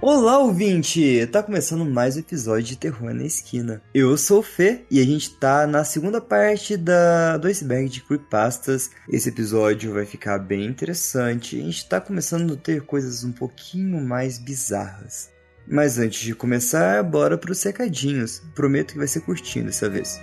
Olá, ouvinte! Tá começando mais um episódio de Terror na Esquina. Eu sou o Fê e a gente tá na segunda parte do iceberg de creepypastas. Esse episódio vai ficar bem interessante. A gente tá começando a ter coisas um pouquinho mais bizarras. Mas antes de começar, bora pros recadinhos. Prometo que vai ser curtinho dessa vez.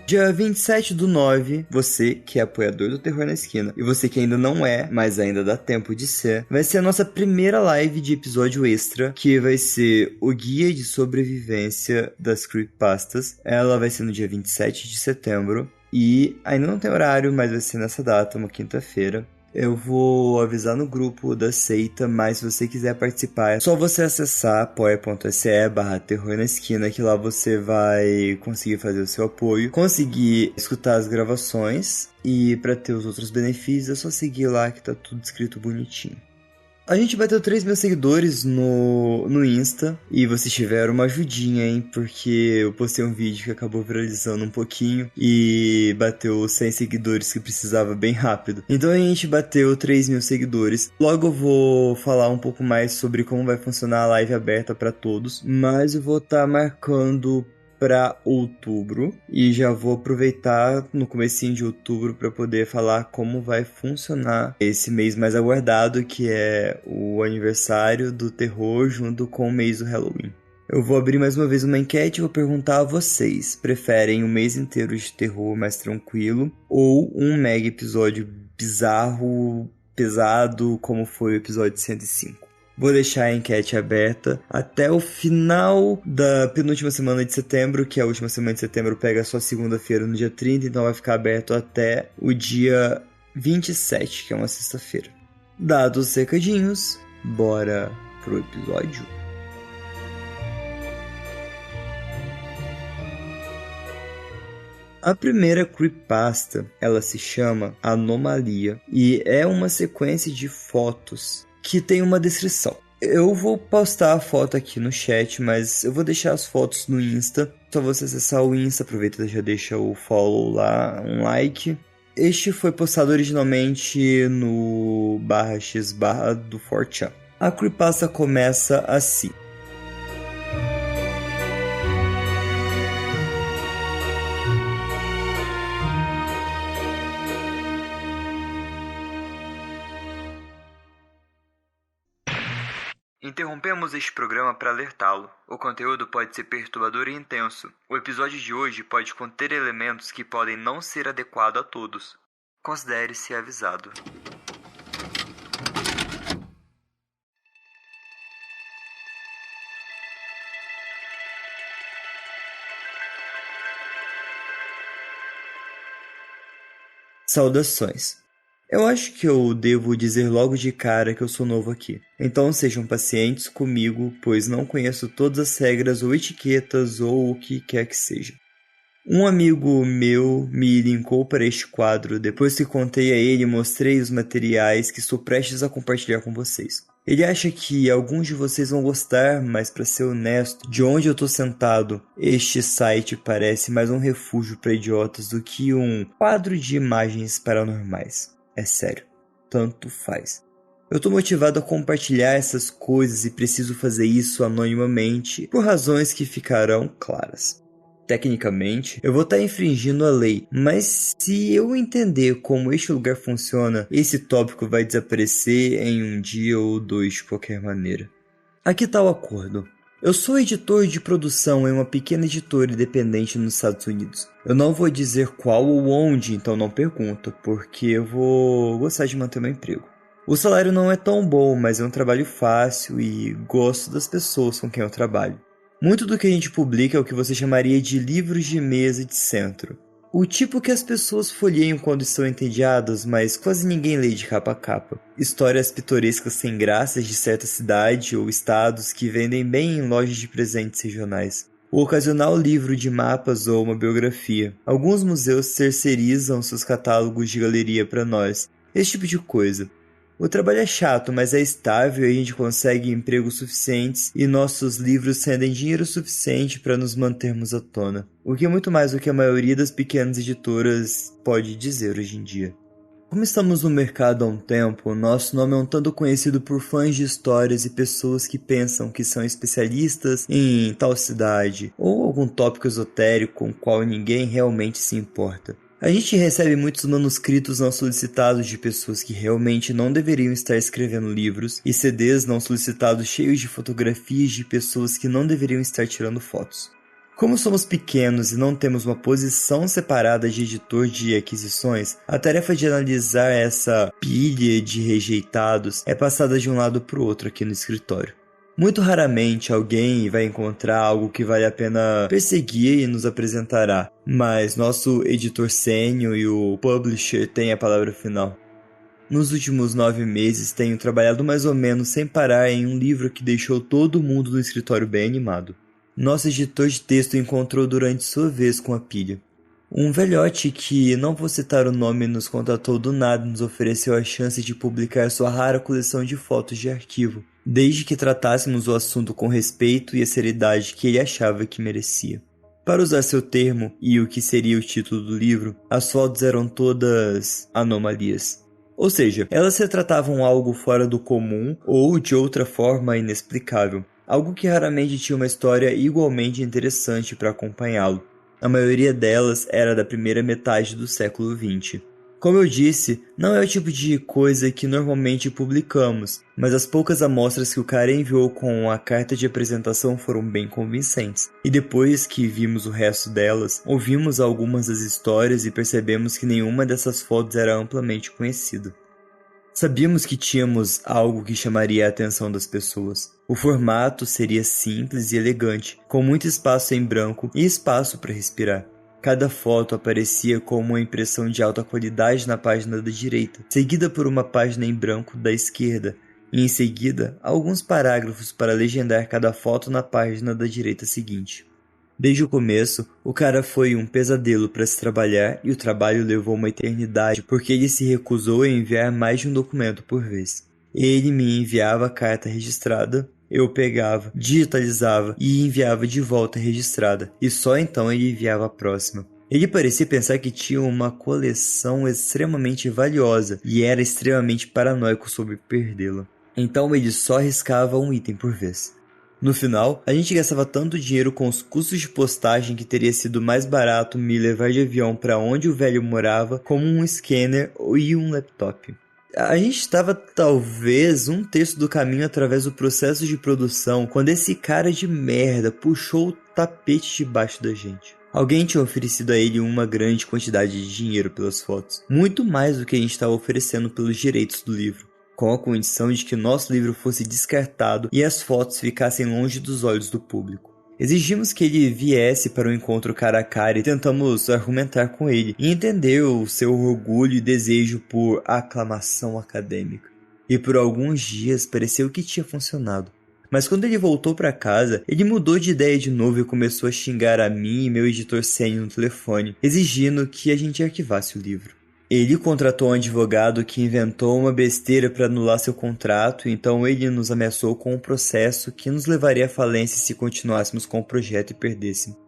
Dia 27/9, você que é apoiador do Terror na Esquina, e você que ainda não é, mas ainda dá tempo de ser, vai ser a nossa primeira live de episódio extra, que vai ser o guia de sobrevivência das creepypastas. Ela vai ser no dia 27 de setembro, e ainda não tem horário, mas vai ser nessa data, uma quinta-feira. Eu vou avisar no grupo da seita, mas se você quiser participar, é só você acessar apoia.se/terror na esquina, que lá você vai conseguir fazer o seu apoio, conseguir escutar as gravações, e para ter os outros benefícios é só seguir lá que tá tudo escrito bonitinho. A gente bateu 3.000 seguidores no Insta, e vocês tiveram uma ajudinha, hein? Porque eu postei um vídeo que acabou viralizando um pouquinho e bateu 100 seguidores que precisava bem rápido. Então a gente bateu 3.000 seguidores. Logo eu vou falar um pouco mais sobre como vai funcionar a live aberta para todos, mas eu vou estar marcando para outubro e já vou aproveitar no comecinho de outubro para poder falar como vai funcionar esse mês mais aguardado, que é o aniversário do terror junto com o mês do Halloween. Eu vou abrir mais uma vez uma enquete e vou perguntar a vocês: preferem um mês inteiro de terror mais tranquilo ou um mega episódio bizarro, pesado, como foi o episódio 105? Vou deixar a enquete aberta até o final da penúltima semana de setembro, que a última semana de setembro pega só segunda-feira no dia 30, então vai ficar aberto até o dia 27, que é uma sexta-feira. Dados os recadinhos, bora pro episódio. A primeira creepypasta, ela se chama Anomalia e é uma sequência de fotos que tem uma descrição. Eu vou postar a foto aqui no chat, mas eu vou deixar as fotos no Insta. Só você acessar o Insta, aproveita e já deixa o follow lá, um like. Este foi postado originalmente no /x/ do 4chan. A creepypasta começa assim. Interrompemos este programa para alertá-lo. O conteúdo pode ser perturbador e intenso. O episódio de hoje pode conter elementos que podem não ser adequados a todos. Considere-se avisado. Saudações. Eu acho que eu devo dizer logo de cara que eu sou novo aqui. Então sejam pacientes comigo, pois não conheço todas as regras ou etiquetas ou o que quer que seja. Um amigo meu me linkou para este quadro depois que contei a ele e mostrei os materiais que estou prestes a compartilhar com vocês. Ele acha que alguns de vocês vão gostar, mas para ser honesto, de onde eu tô sentado, este site parece mais um refúgio para idiotas do que um quadro de imagens paranormais. É sério, tanto faz. Eu tô motivado a compartilhar essas coisas e preciso fazer isso anonimamente por razões que ficarão claras. Tecnicamente, eu vou estar infringindo a lei, mas se eu entender como este lugar funciona, esse tópico vai desaparecer em um dia ou dois de qualquer maneira. Aqui tá o acordo. Eu sou editor de produção em uma pequena editora independente nos Estados Unidos. Eu não vou dizer qual ou onde, então não pergunta, porque eu vou gostar de manter meu emprego. O salário não é tão bom, mas é um trabalho fácil e gosto das pessoas com quem eu trabalho. Muito do que a gente publica é o que você chamaria de livros de mesa de centro. O tipo que as pessoas folheiam quando estão entediadas, mas quase ninguém lê de capa a capa. Histórias pitorescas sem graças de certa cidade ou estados que vendem bem em lojas de presentes regionais. O ocasional livro de mapas ou uma biografia. Alguns museus terceirizam seus catálogos de galeria para nós. Esse tipo de coisa. O trabalho é chato, mas é estável e a gente consegue empregos suficientes e nossos livros rendem dinheiro suficiente para nos mantermos à tona. O que é muito mais do que a maioria das pequenas editoras pode dizer hoje em dia. Como estamos no mercado há um tempo, nosso nome é um tanto conhecido por fãs de histórias e pessoas que pensam que são especialistas em tal cidade ou algum tópico esotérico com o qual ninguém realmente se importa. A gente recebe muitos manuscritos não solicitados de pessoas que realmente não deveriam estar escrevendo livros e CDs não solicitados cheios de fotografias de pessoas que não deveriam estar tirando fotos. Como somos pequenos e não temos uma posição separada de editor de aquisições, a tarefa de analisar essa pilha de rejeitados é passada de um lado para o outro aqui no escritório. Muito raramente alguém vai encontrar algo que vale a pena perseguir e nos apresentará, mas nosso editor sênior e o publisher têm a palavra final. Nos últimos 9 meses tenho trabalhado mais ou menos sem parar em um livro que deixou todo mundo no escritório bem animado. Nosso editor de texto encontrou durante sua vez com a pilha. Um velhote que, não vou citar o nome, nos contatou do nada e nos ofereceu a chance de publicar sua rara coleção de fotos de arquivo, desde que tratássemos o assunto com respeito e a seriedade que ele achava que merecia. Para usar seu termo e o que seria o título do livro, as fotos eram todas anomalias. Ou seja, elas retratavam algo fora do comum ou de outra forma inexplicável. Algo que raramente tinha uma história igualmente interessante para acompanhá-lo. A maioria delas era da primeira metade do século XX. Como eu disse, não é o tipo de coisa que normalmente publicamos, mas as poucas amostras que o cara enviou com a carta de apresentação foram bem convincentes. E depois que vimos o resto delas, ouvimos algumas das histórias e percebemos que nenhuma dessas fotos era amplamente conhecida. Sabíamos que tínhamos algo que chamaria a atenção das pessoas. O formato seria simples e elegante, com muito espaço em branco e espaço para respirar. Cada foto aparecia como uma impressão de alta qualidade na página da direita, seguida por uma página em branco da esquerda, e em seguida alguns parágrafos para legendar cada foto na página da direita seguinte. Desde o começo, o cara foi um pesadelo para se trabalhar e o trabalho levou uma eternidade porque ele se recusou a enviar mais de um documento por vez. Ele me enviava a carta registrada, eu pegava, digitalizava e enviava de volta registrada, e só então ele enviava a próxima. Ele parecia pensar que tinha uma coleção extremamente valiosa e era extremamente paranoico sobre perdê-la. Então ele só riscava um item por vez. No final, a gente gastava tanto dinheiro com os custos de postagem que teria sido mais barato me levar de avião para onde o velho morava como um scanner e um laptop. A gente estava talvez um terço do caminho através do processo de produção quando esse cara de merda puxou o tapete debaixo da gente. Alguém tinha oferecido a ele uma grande quantidade de dinheiro pelas fotos, muito mais do que a gente estava oferecendo pelos direitos do livro, com a condição de que nosso livro fosse descartado e as fotos ficassem longe dos olhos do público. Exigimos que ele viesse para o encontro cara a cara e tentamos argumentar com ele e entender o seu orgulho e desejo por aclamação acadêmica. E por alguns dias pareceu que tinha funcionado. Mas quando ele voltou para casa, ele mudou de ideia de novo e começou a xingar a mim e meu editor sênior no telefone, exigindo que a gente arquivasse o livro. Ele contratou um advogado que inventou uma besteira para anular seu contrato, então ele nos ameaçou com um processo que nos levaria à falência se continuássemos com o projeto e perdêssemos.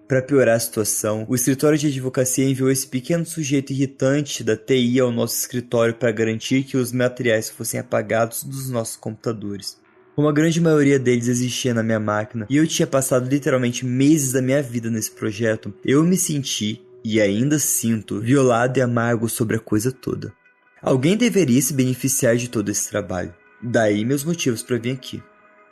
Para piorar a situação, o escritório de advocacia enviou esse pequeno sujeito irritante da TI ao nosso escritório para garantir que os materiais fossem apagados dos nossos computadores. Como a grande maioria deles existia na minha máquina e eu tinha passado literalmente meses da minha vida nesse projeto, eu me senti, e ainda sinto, violado e amargo sobre a coisa toda. Alguém deveria se beneficiar de todo esse trabalho. Daí meus motivos para vir aqui.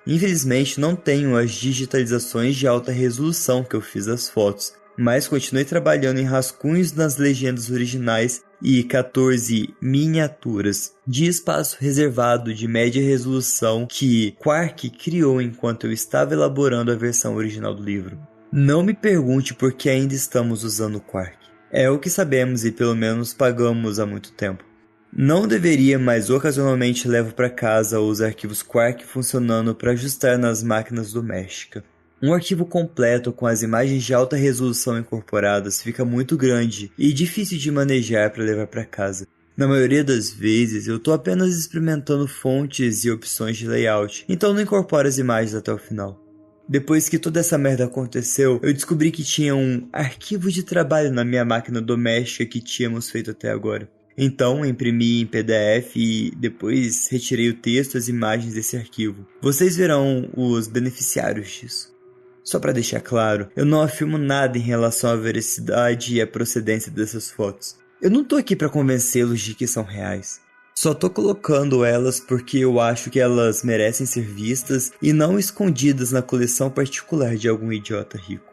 Infelizmente não tenho as digitalizações de alta resolução que eu fiz das fotos, mas continuei trabalhando em rascunhos nas legendas originais e 14 miniaturas de espaço reservado de média resolução que Quark criou enquanto eu estava elaborando a versão original do livro. Não me pergunte por que ainda estamos usando o Quark. É o que sabemos e pelo menos pagamos há muito tempo. Não deveria, mas ocasionalmente levo para casa os arquivos Quark funcionando para ajustar nas máquinas domésticas. Um arquivo completo com as imagens de alta resolução incorporadas fica muito grande e difícil de manejar para levar para casa. Na maioria das vezes eu estou apenas experimentando fontes e opções de layout, então não incorporo as imagens até o final. Depois que toda essa merda aconteceu, eu descobri que tinha um arquivo de trabalho na minha máquina doméstica que tínhamos feito até agora. Então, imprimi em PDF e depois retirei o texto e as imagens desse arquivo. Vocês verão os beneficiários disso. Só para deixar claro, eu não afirmo nada em relação à veracidade e à procedência dessas fotos. Eu não tô aqui para convencê-los de que são reais. Só tô colocando elas porque eu acho que elas merecem ser vistas e não escondidas na coleção particular de algum idiota rico.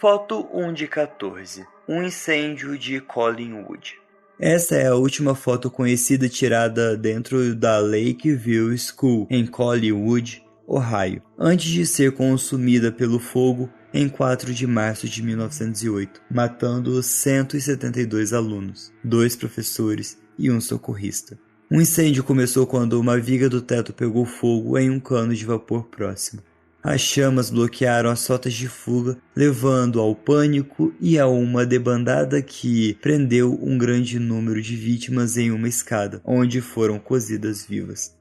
Foto 1 de 14. Um incêndio de Collingwood. Essa é a última foto conhecida tirada dentro da Lakeview School, em Collingwood, Ohio, antes de ser consumida pelo fogo em 4 de março de 1908, matando 172 alunos, 2 professores e um socorrista. O incêndio começou quando uma viga do teto pegou fogo em um cano de vapor próximo. As chamas bloquearam as rotas de fuga, levando ao pânico e a uma debandada que prendeu um grande número de vítimas em uma escada, onde foram cozidas vivas.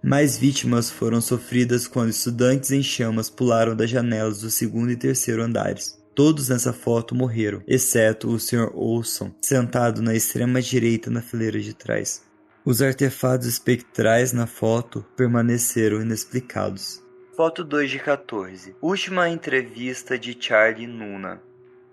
Mais vítimas foram sofridas quando estudantes em chamas pularam das janelas do 2º e 3º andares. Todos nessa foto morreram, exceto o Sr. Olson, sentado na extrema direita na fileira de trás. Os artefatos espectrais na foto permaneceram inexplicados. Foto 2 de 14. Última entrevista de Charlie Noonan.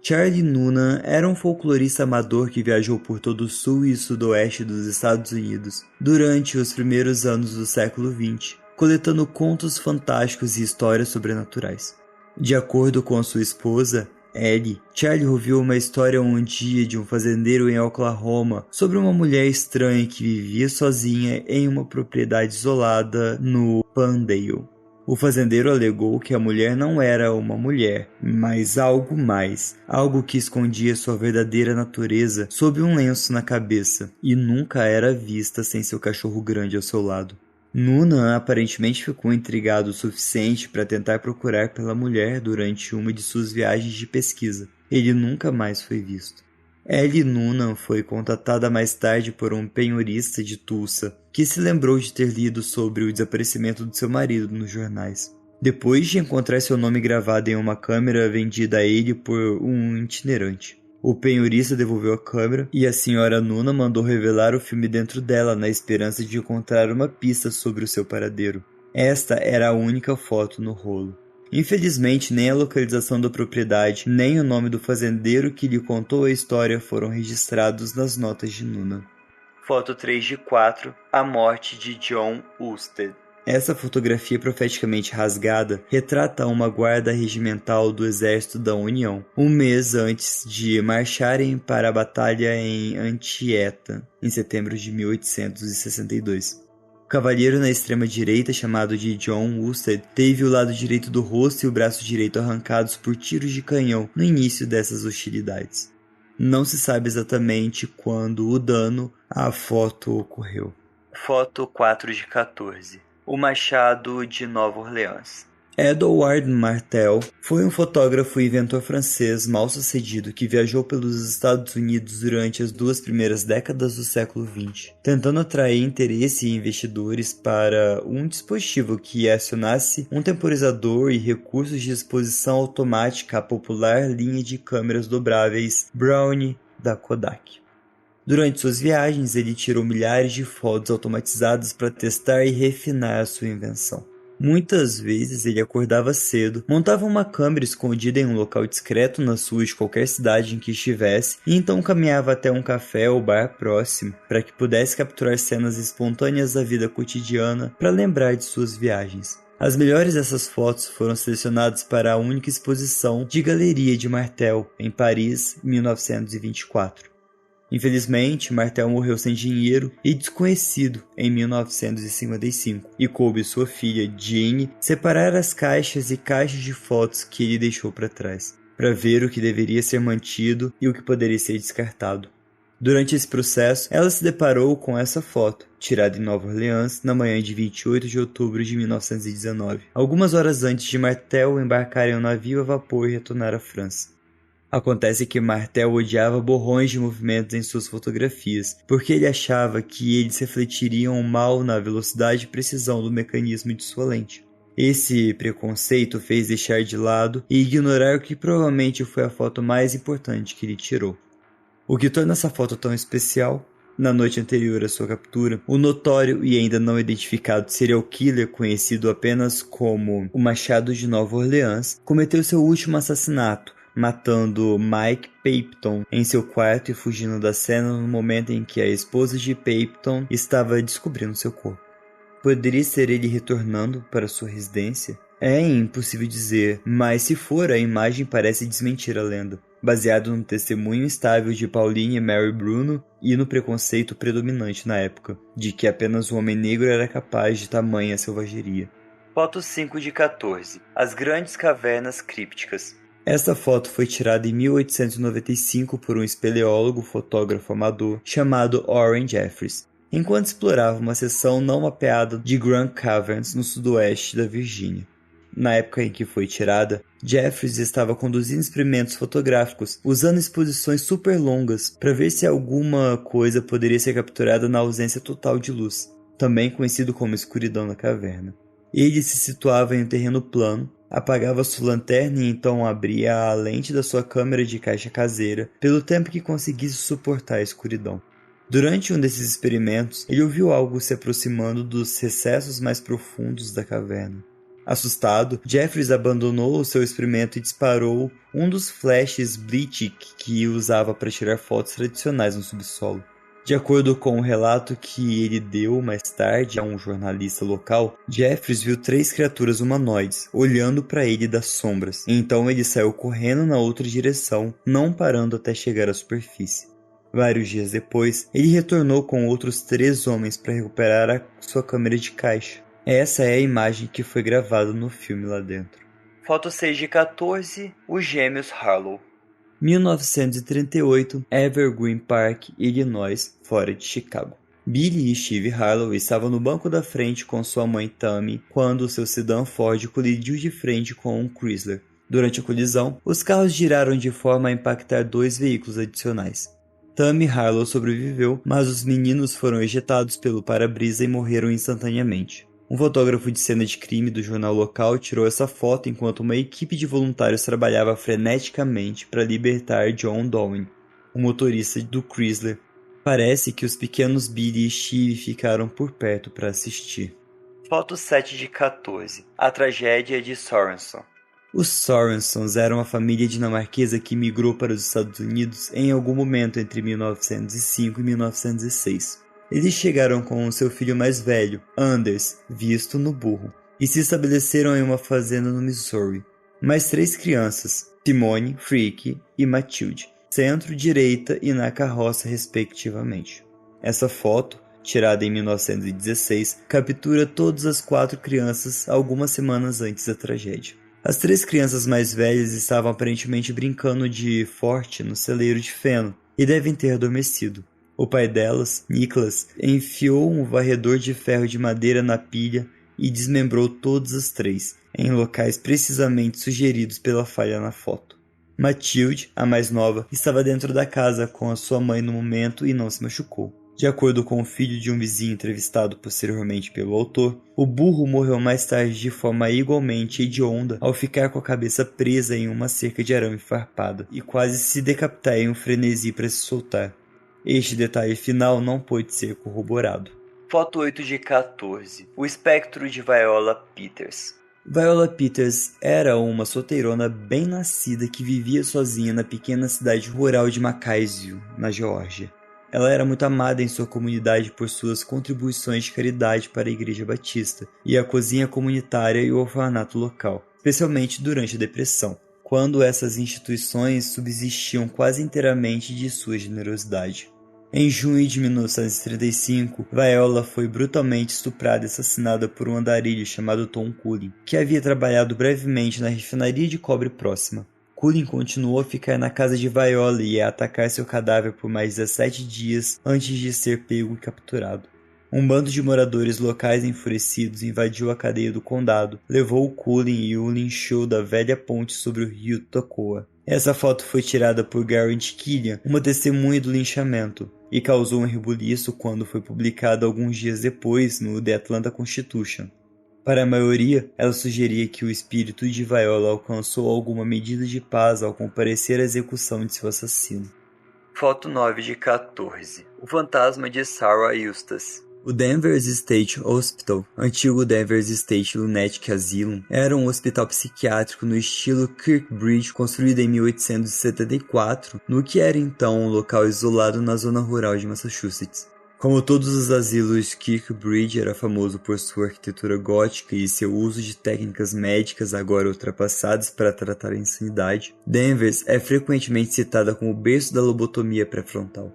Charlie Noonan era um folclorista amador que viajou por todo o sul e sudoeste dos Estados Unidos durante os primeiros anos do século XX, coletando contos fantásticos e histórias sobrenaturais. De acordo com sua esposa, Ellie, Charlie ouviu uma história um dia de um fazendeiro em Oklahoma sobre uma mulher estranha que vivia sozinha em uma propriedade isolada no Palmdale. O fazendeiro alegou que a mulher não era uma mulher, mas algo mais, algo que escondia sua verdadeira natureza sob um lenço na cabeça, e nunca era vista sem seu cachorro grande ao seu lado. Noonan aparentemente ficou intrigado o suficiente para tentar procurar pela mulher durante uma de suas viagens de pesquisa. Ele nunca mais foi visto. Ellie Noonan foi contatada mais tarde por um penhorista de Tulsa, que se lembrou de ter lido sobre o desaparecimento de seu marido nos jornais. Depois de encontrar seu nome gravado em uma câmera vendida a ele por um itinerante. O penhorista devolveu a câmera e a senhora Noonan mandou revelar o filme dentro dela na esperança de encontrar uma pista sobre o seu paradeiro. Esta era a única foto no rolo. Infelizmente, nem a localização da propriedade, nem o nome do fazendeiro que lhe contou a história foram registrados nas notas de Noonan. Foto 3 de 4. A morte de John Usted. Essa fotografia profeticamente rasgada retrata uma guarda regimental do Exército da União, um mês antes de marcharem para a batalha em Antietam, em setembro de 1862. O cavalheiro na extrema direita, chamado de John Usted, teve o lado direito do rosto e o braço direito arrancados por tiros de canhão no início dessas hostilidades. Não se sabe exatamente quando o dano à foto ocorreu. Foto 4 de 14. O Machado de Nova Orleans. Edouard Martel foi um fotógrafo e inventor francês mal-sucedido que viajou pelos Estados Unidos durante as 2 primeiras décadas do século XX, tentando atrair interesse e investidores para um dispositivo que acionasse um temporizador e recursos de exposição automática à popular linha de câmeras dobráveis Brownie da Kodak. Durante suas viagens, ele tirou milhares de fotos automatizadas para testar e refinar a sua invenção. Muitas vezes ele acordava cedo, montava uma câmera escondida em um local discreto na sua de qualquer cidade em que estivesse e então caminhava até um café ou bar próximo para que pudesse capturar cenas espontâneas da vida cotidiana para lembrar de suas viagens. As melhores dessas fotos foram selecionadas para a única exposição de galeria de Martel, em Paris, 1924. Infelizmente, Martel morreu sem dinheiro e desconhecido em 1955, e coube sua filha, Jeanne, separar as caixas e caixas de fotos que ele deixou para trás, para ver o que deveria ser mantido e o que poderia ser descartado. Durante esse processo, ela se deparou com essa foto, tirada em Nova Orleans na manhã de 28 de outubro de 1919, algumas horas antes de Martel embarcar em um navio a vapor e retornar à França. Acontece que Martel odiava borrões de movimentos em suas fotografias, porque ele achava que eles refletiriam mal na velocidade e precisão do mecanismo de sua lente. Esse preconceito fez deixar de lado e ignorar o que provavelmente foi a foto mais importante que ele tirou. O que torna essa foto tão especial? Na noite anterior à sua captura, o notório e ainda não identificado serial killer, conhecido apenas como o Machado de Nova Orleans, cometeu seu último assassinato, matando Mike Peyton em seu quarto e fugindo da cena no momento em que a esposa de Peyton estava descobrindo seu corpo. Poderia ser ele retornando para sua residência? É impossível dizer, mas se for, a imagem parece desmentir a lenda, baseado no testemunho instável de Pauline e Mary Bruno e no preconceito predominante na época, de que apenas um homem negro era capaz de tamanha selvageria. Foto 5 de 14. As grandes cavernas crípticas. Esta foto foi tirada em 1895 por um espeleólogo fotógrafo amador chamado Orrin Jeffries, enquanto explorava uma seção não mapeada de Grand Caverns no sudoeste da Virgínia. Na época em que foi tirada, Jeffries estava conduzindo experimentos fotográficos, usando exposições super longas para ver se alguma coisa poderia ser capturada na ausência total de luz, também conhecido como escuridão na caverna. Ele se situava em um terreno plano, apagava sua lanterna e então abria a lente da sua câmera de caixa caseira pelo tempo que conseguisse suportar a escuridão. Durante um desses experimentos, ele ouviu algo se aproximando dos recessos mais profundos da caverna. Assustado, Jeffries abandonou o seu experimento e disparou um dos flashes Blitzschick que usava para tirar fotos tradicionais no subsolo. De acordo com o relato que ele deu mais tarde a um jornalista local, Jeffries viu 3 criaturas humanoides olhando para ele das sombras. Então ele saiu correndo na outra direção, não parando até chegar à superfície. Vários dias depois, ele retornou com outros 3 homens para recuperar a sua câmera de caixa. Essa é a imagem que foi gravada no filme lá dentro. Foto 6 de 14. Os gêmeos Harlow. 1938, Evergreen Park, Illinois, fora de Chicago. Billy e Steve Harlow estavam no banco da frente com sua mãe Tammy quando seu sedã Ford colidiu de frente com um Chrysler. Durante a colisão, os carros giraram de forma a impactar 2 veículos adicionais. Tammy Harlow sobreviveu, mas os meninos foram ejetados pelo para-brisa e morreram instantaneamente. Um fotógrafo de cena de crime do jornal local tirou essa foto enquanto uma equipe de voluntários trabalhava freneticamente para libertar John Dowen, o motorista do Chrysler. Parece que os pequenos Billy e Steve ficaram por perto para assistir. Foto 7 de 14. A tragédia de Sorenson. Os Sorensons eram uma família dinamarquesa que migrou para os Estados Unidos em algum momento entre 1905 e 1906. Eles chegaram com seu filho mais velho, Anders, visto no burro, e se estabeleceram em uma fazenda no Missouri. Mais 3 crianças, Simone, Freak e Matilde, centro-direita e na carroça respectivamente. Essa foto, tirada em 1916, captura todas as 4 crianças algumas semanas antes da tragédia. As 3 crianças mais velhas estavam aparentemente brincando de forte no celeiro de feno e devem ter adormecido. O pai delas, Nicholas, enfiou um varredor de ferro de madeira na pilha e desmembrou todas as 3, em locais precisamente sugeridos pela falha na foto. Matilde, a mais nova, estava dentro da casa com a sua mãe no momento e não se machucou. De acordo com o filho de um vizinho entrevistado posteriormente pelo autor, o burro morreu mais tarde de forma igualmente hedionda ao ficar com a cabeça presa em uma cerca de arame farpada e quase se decapitar em um frenesi para se soltar. Este detalhe final não pôde ser corroborado. Foto 8 de 14. O espectro de Viola Peters. Viola Peters era uma solteirona bem nascida que vivia sozinha na pequena cidade rural de Macaysville, na Geórgia. Ela era muito amada em sua comunidade por suas contribuições de caridade para a Igreja Batista e a cozinha comunitária e o orfanato local, especialmente durante a Depressão, quando essas instituições subsistiam quase inteiramente de sua generosidade. Em junho de 1935, Viola foi brutalmente estuprada e assassinada por um andarilho chamado Tom Cullen, que havia trabalhado brevemente na refinaria de cobre próxima. Cullen continuou a ficar na casa de Viola e a atacar seu cadáver por mais 17 dias antes de ser pego e capturado. Um bando de moradores locais enfurecidos invadiu a cadeia do condado, levou Cullen e o linchou da velha ponte sobre o rio Toccoa. Essa foto foi tirada por Garrett Killian, uma testemunha do linchamento, e causou um rebuliço quando foi publicada alguns dias depois no The Atlanta Constitution. Para a maioria, ela sugeria que o espírito de Viola alcançou alguma medida de paz ao comparecer à execução de seu assassino. Foto 9 de 14. O fantasma de Sarah Eustace. O Danvers State Hospital, antigo Danvers State Lunatic Asylum, era um hospital psiquiátrico no estilo Kirkbride, construído em 1874, no que era então um local isolado na zona rural de Massachusetts. Como todos os asilos, Kirkbride era famoso por sua arquitetura gótica e seu uso de técnicas médicas agora ultrapassadas para tratar a insanidade. Danvers é frequentemente citada como o berço da lobotomia pré-frontal.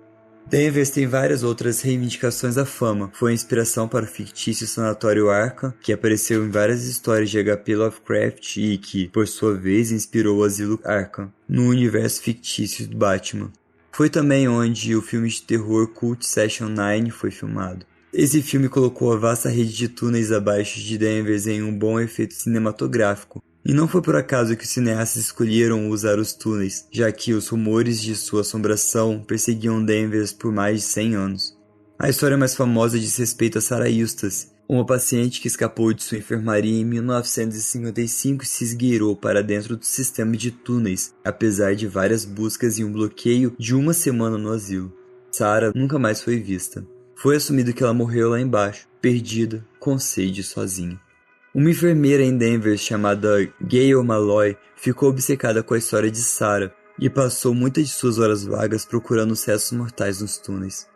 Danvers tem várias outras reivindicações à fama. Foi a inspiração para o fictício Sanatório Arkham, que apareceu em várias histórias de H.P. Lovecraft e que, por sua vez, inspirou o Asilo Arkham, no universo fictício do Batman. Foi também onde o filme de terror Cult Session 9 foi filmado. Esse filme colocou a vasta rede de túneis abaixo de Danvers em um bom efeito cinematográfico. E não foi por acaso que os cineastas escolheram usar os túneis, já que os rumores de sua assombração perseguiam Danvers por mais de 100 anos. A história mais famosa diz respeito a Sarah Eustace, uma paciente que escapou de sua enfermaria em 1955 e se esgueirou para dentro do sistema de túneis, apesar de várias buscas e um bloqueio de uma semana no asilo. Sarah nunca mais foi vista. Foi assumido que ela morreu lá embaixo, perdida, com sede e sozinha. Uma enfermeira em Danvers chamada Gail Malloy ficou obcecada com a história de Sarah e passou muitas de suas horas vagas procurando os restos mortais nos túneis.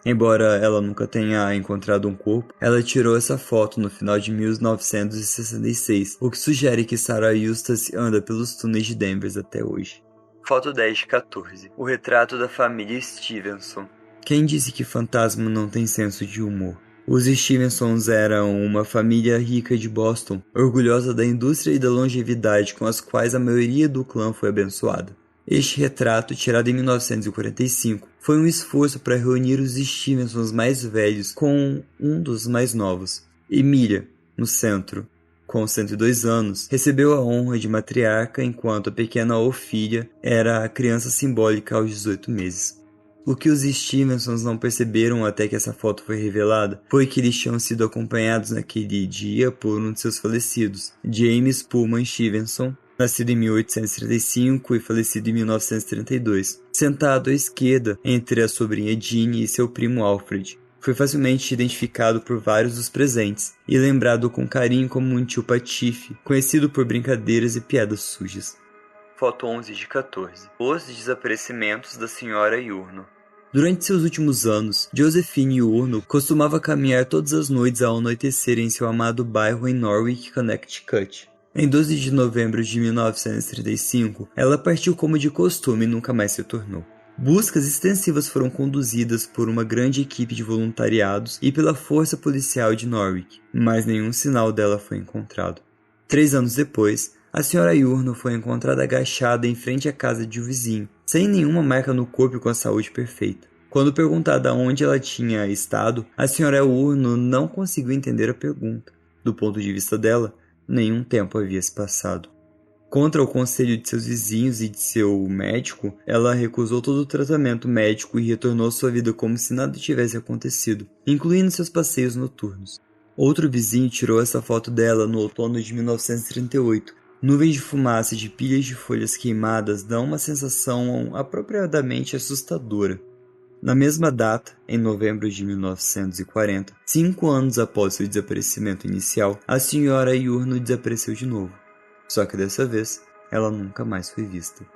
Embora ela nunca tenha encontrado um corpo, ela tirou essa foto no final de 1966, o que sugere que Sarah Eustace anda pelos túneis de Danvers até hoje. Foto 10 de 14. O retrato da família Stevenson. Quem disse que fantasma não tem senso de humor? Os Stevensons eram uma família rica de Boston, orgulhosa da indústria e da longevidade com as quais a maioria do clã foi abençoada. Este retrato, tirado em 1945, foi um esforço para reunir os Stevensons mais velhos com um dos mais novos. Emilia, no centro, com 102 anos, recebeu a honra de matriarca enquanto a pequena Ophelia era a criança simbólica aos 18 meses. O que os Stevensons não perceberam até que essa foto foi revelada foi que eles tinham sido acompanhados naquele dia por um de seus falecidos, James Pullman Stevenson, nascido em 1835 e falecido em 1932, sentado à esquerda entre a sobrinha Jeanne e seu primo Alfred. Foi facilmente identificado por vários dos presentes e lembrado com carinho como um tio patife, conhecido por brincadeiras e piadas sujas. Foto 11 de 14. Os desaparecimentos da Sra. Iurno. Durante seus últimos anos, Josephine Iurno costumava caminhar todas as noites ao anoitecer em seu amado bairro em Norwich, Connecticut. Em 12 de novembro de 1935, ela partiu como de costume e nunca mais retornou. Buscas extensivas foram conduzidas por uma grande equipe de voluntariados e pela força policial de Norwich, mas nenhum sinal dela foi encontrado. 3 anos depois, a Sra. Iurno foi encontrada agachada em frente à casa de um vizinho, sem nenhuma marca no corpo e com a saúde perfeita. Quando perguntada onde ela tinha estado, a Sra. Iurno não conseguiu entender a pergunta. Do ponto de vista dela, nenhum tempo havia se passado. Contra o conselho de seus vizinhos e de seu médico, ela recusou todo o tratamento médico e retornou sua vida como se nada tivesse acontecido, incluindo seus passeios noturnos. Outro vizinho tirou essa foto dela no outono de 1938. Nuvens de fumaça de pilhas de folhas queimadas dão uma sensação apropriadamente assustadora. Na mesma data, em novembro de 1940, 5 anos após seu desaparecimento inicial, a Sra. Iurno desapareceu de novo. Só que dessa vez, ela nunca mais foi vista.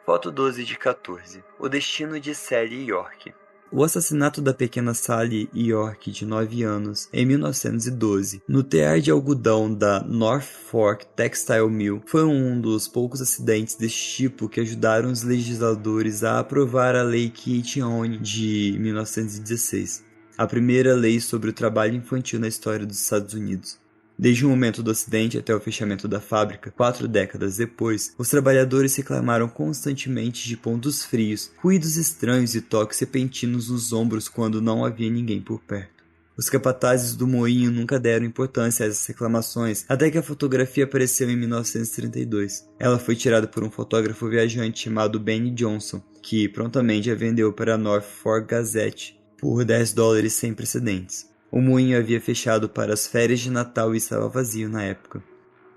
Foto 12 de 14. O destino de Sally York. O assassinato da pequena Sally York, de 9 anos, em 1912, no tear de algodão da North Fork Textile Mill, foi um dos poucos acidentes deste tipo que ajudaram os legisladores a aprovar a Lei Keating-Ohnny de 1916, a primeira lei sobre o trabalho infantil na história dos Estados Unidos. Desde o momento do acidente até o fechamento da fábrica, 4 décadas depois, os trabalhadores reclamaram constantemente de pontos frios, ruídos estranhos e toques repentinos nos ombros quando não havia ninguém por perto. Os capatazes do moinho nunca deram importância a essas reclamações, até que a fotografia apareceu em 1932. Ela foi tirada por um fotógrafo viajante chamado Benny Johnson, que prontamente a vendeu para a North Fork Gazette por $10 sem precedentes. O moinho havia fechado para as férias de Natal e estava vazio na época.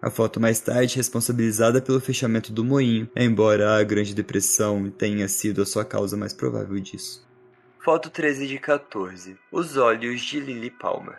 A foto mais tarde responsabilizada pelo fechamento do moinho, embora a Grande Depressão tenha sido a sua causa mais provável disso. Foto 13 de 14. Os olhos de Lily Palmer.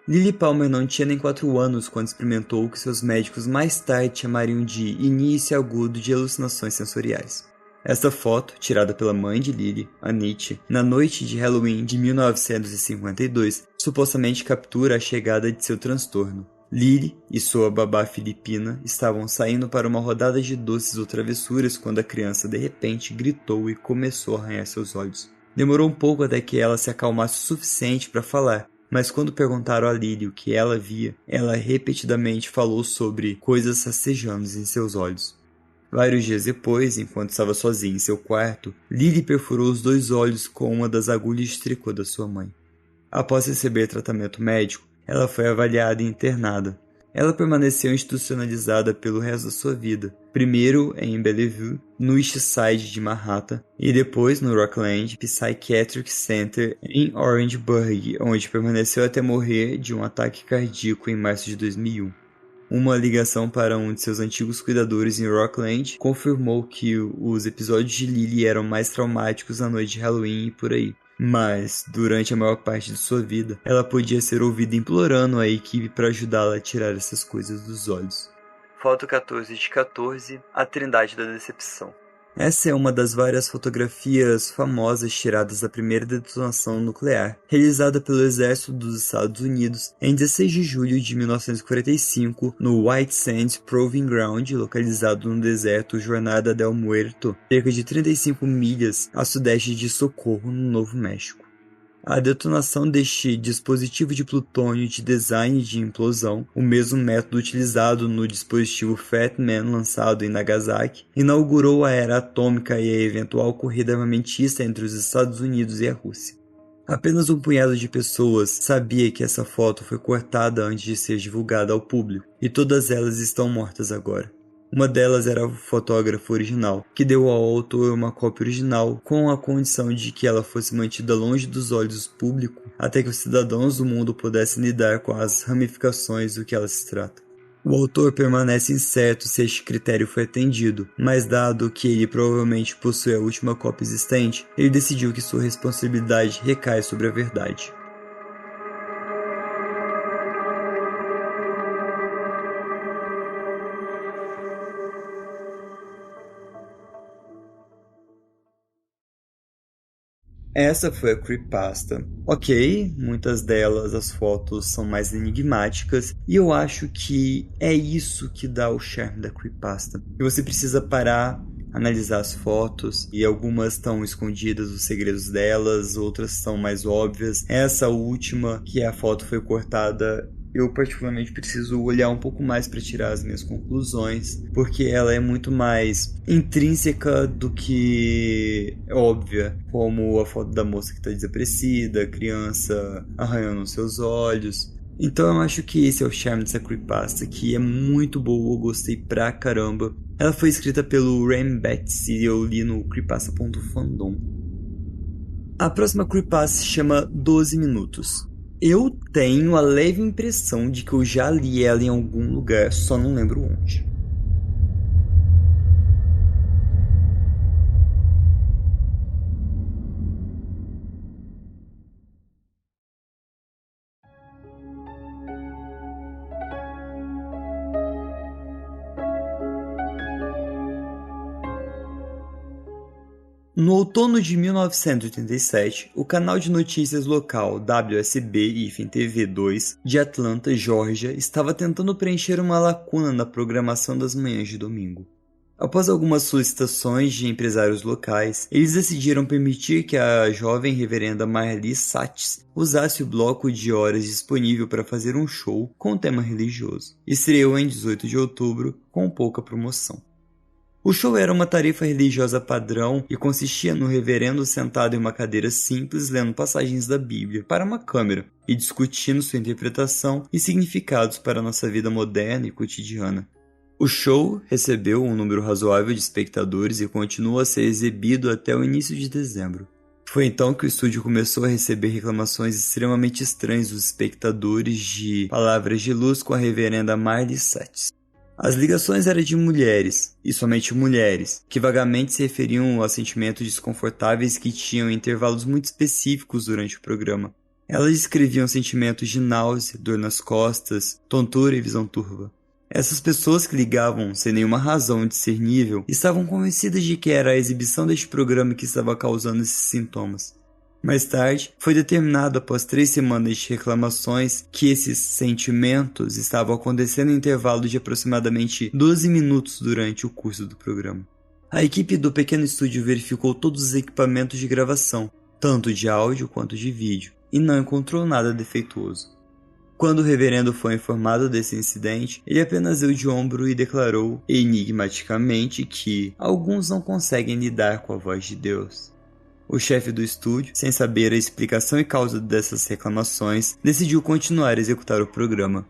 Lily Palmer não tinha nem 4 anos quando experimentou o que seus médicos mais tarde chamariam de início agudo de alucinações sensoriais. Esta foto, tirada pela mãe de Lily, Anit, na noite de Halloween de 1952, supostamente captura a chegada de seu transtorno. Lily e sua babá filipina estavam saindo para uma rodada de doces ou travessuras quando a criança de repente gritou e começou a arranhar seus olhos. Demorou um pouco até que ela se acalmasse o suficiente para falar, mas quando perguntaram a Lily o que ela via, ela repetidamente falou sobre coisas rastejando em seus olhos. Vários dias depois, enquanto estava sozinha em seu quarto, Lily perfurou os 2 olhos com uma das agulhas de tricô da sua mãe. Após receber tratamento médico, ela foi avaliada e internada. Ela permaneceu institucionalizada pelo resto da sua vida, primeiro em Bellevue, no East Side de Manhattan, e depois no Rockland Psychiatric Center em Orangeburg, onde permaneceu até morrer de um ataque cardíaco em março de 2001. Uma ligação para um de seus antigos cuidadores em Rockland confirmou que os episódios de Lily eram mais traumáticos na noite de Halloween e por aí. Mas, durante a maior parte de sua vida, ela podia ser ouvida implorando a equipe para ajudá-la a tirar essas coisas dos olhos. Foto 14 de 14, a Trindade da Decepção. Essa é uma das várias fotografias famosas tiradas da primeira detonação nuclear, realizada pelo Exército dos Estados Unidos em 16 de julho de 1945, no White Sands Proving Ground, localizado no deserto Jornada del Muerto, cerca de 35 milhas a sudeste de Socorro, no Novo México. A detonação deste dispositivo de plutônio de design de implosão, o mesmo método utilizado no dispositivo Fat Man lançado em Nagasaki, inaugurou a era atômica e a eventual corrida armamentista entre os Estados Unidos e a Rússia. Apenas um punhado de pessoas sabia que essa foto foi cortada antes de ser divulgada ao público, e todas elas estão mortas agora. Uma delas era o fotógrafo original, que deu ao autor uma cópia original com a condição de que ela fosse mantida longe dos olhos do público até que os cidadãos do mundo pudessem lidar com as ramificações do que ela se trata. O autor permanece incerto se este critério foi atendido, mas dado que ele provavelmente possui a última cópia existente, ele decidiu que sua responsabilidade recai sobre a verdade. Essa foi a creepypasta. Ok, muitas delas, as fotos são mais enigmáticas, e eu acho que é isso que dá o charme da creepypasta. Que você precisa parar, analisar as fotos, e algumas estão escondidas os segredos delas, outras são mais óbvias. Essa última, que a foto foi cortada, eu particularmente preciso olhar um pouco mais para tirar as minhas conclusões, porque ela é muito mais intrínseca do que óbvia, como a foto da moça que está desaparecida, a criança arranhando seus olhos. Então eu acho que esse é o charme dessa creepypasta, que é muito boa, eu gostei pra caramba. Ela foi escrita pelo Ryan Betts e eu li no creepypasta.fandom. A próxima creepypasta se chama 12 Minutos. Eu tenho a leve impressão de que eu já li ela em algum lugar, só não lembro onde. No outono de 1987, o canal de notícias local WSB-TV2 de Atlanta, Geórgia, estava tentando preencher uma lacuna na programação das manhãs de domingo. Após algumas solicitações de empresários locais, eles decidiram permitir que a jovem reverenda Marli Sachs usasse o bloco de horas disponível para fazer um show com tema religioso. Estreou em 18 de outubro, com pouca promoção. O show era uma tarefa religiosa padrão e consistia no reverendo sentado em uma cadeira simples lendo passagens da Bíblia para uma câmera e discutindo sua interpretação e significados para a nossa vida moderna e cotidiana. O show recebeu um número razoável de espectadores e continua a ser exibido até o início de dezembro. Foi então que o estúdio começou a receber reclamações extremamente estranhas dos espectadores de Palavras de Luz com a reverenda Marli Sachs. As ligações eram de mulheres, e somente mulheres, que vagamente se referiam a sentimentos desconfortáveis que tinham intervalos muito específicos durante o programa. Elas descreviam sentimentos de náusea, dor nas costas, tontura e visão turva. Essas pessoas que ligavam sem nenhuma razão discernível estavam convencidas de que era a exibição deste programa que estava causando esses sintomas. Mais tarde, foi determinado após 3 semanas de reclamações que esses sentimentos estavam acontecendo em intervalo de aproximadamente 12 minutos durante o curso do programa. A equipe do pequeno estúdio verificou todos os equipamentos de gravação, tanto de áudio quanto de vídeo, e não encontrou nada defeituoso. Quando o reverendo foi informado desse incidente, ele apenas deu de ombro e declarou enigmaticamente que alguns não conseguem lidar com a voz de Deus. O chefe do estúdio, sem saber a explicação e causa dessas reclamações, decidiu continuar a executar o programa.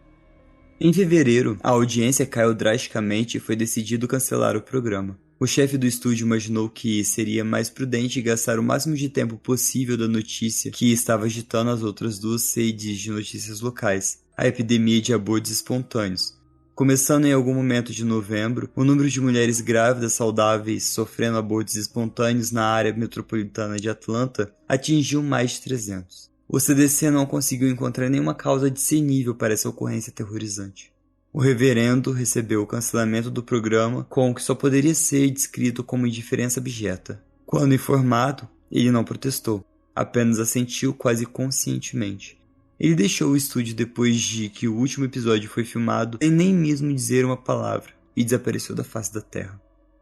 Em fevereiro, a audiência caiu drasticamente e foi decidido cancelar o programa. O chefe do estúdio imaginou que seria mais prudente gastar o máximo de tempo possível da notícia que estava agitando as outras 2 redes de notícias locais, a epidemia de abortos espontâneos. Começando em algum momento de novembro, o número de mulheres grávidas saudáveis sofrendo abortos espontâneos na área metropolitana de Atlanta atingiu mais de 300. O CDC não conseguiu encontrar nenhuma causa discernível para essa ocorrência aterrorizante. O reverendo recebeu o cancelamento do programa com o que só poderia ser descrito como indiferença abjeta. Quando informado, ele não protestou, apenas assentiu quase conscientemente. Ele deixou o estúdio depois de que o último episódio foi filmado sem nem mesmo dizer uma palavra e desapareceu da face da terra.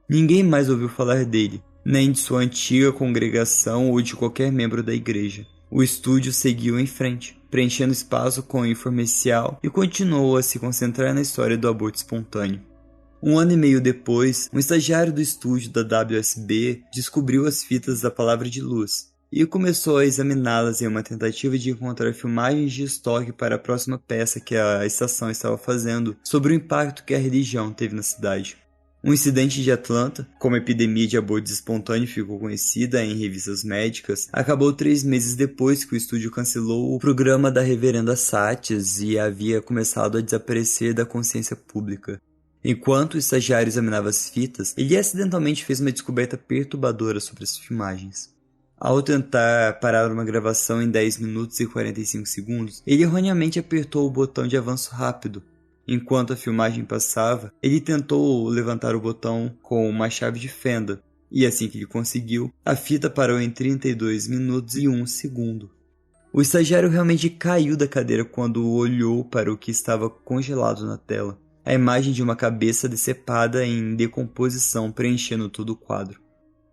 Ninguém mais ouviu falar dele, nem de sua antiga congregação ou de qualquer membro da igreja. O estúdio seguiu em frente, preenchendo espaço com o informecial e continuou a se concentrar na história do aborto espontâneo. 1 ano e meio depois, um estagiário do estúdio da WSB descobriu as fitas da Palavra de Luz e começou a examiná-las em uma tentativa de encontrar filmagens de estoque para a próxima peça que a estação estava fazendo sobre o impacto que a religião teve na cidade. Um incidente de Atlanta, como a epidemia de aborto espontâneo ficou conhecida em revistas médicas, acabou 3 meses depois que o estúdio cancelou o programa da reverenda Satis e havia começado a desaparecer da consciência pública. Enquanto o estagiário examinava as fitas, ele acidentalmente fez uma descoberta perturbadora sobre as filmagens. Ao tentar parar uma gravação em 10 minutos e 45 segundos, ele erroneamente apertou o botão de avanço rápido. Enquanto a filmagem passava, ele tentou levantar o botão com uma chave de fenda, e assim que ele conseguiu, a fita parou em 32 minutos e 1 segundo. O estagiário realmente caiu da cadeira quando olhou para o que estava congelado na tela. A imagem de uma cabeça decepada em decomposição preenchendo todo o quadro.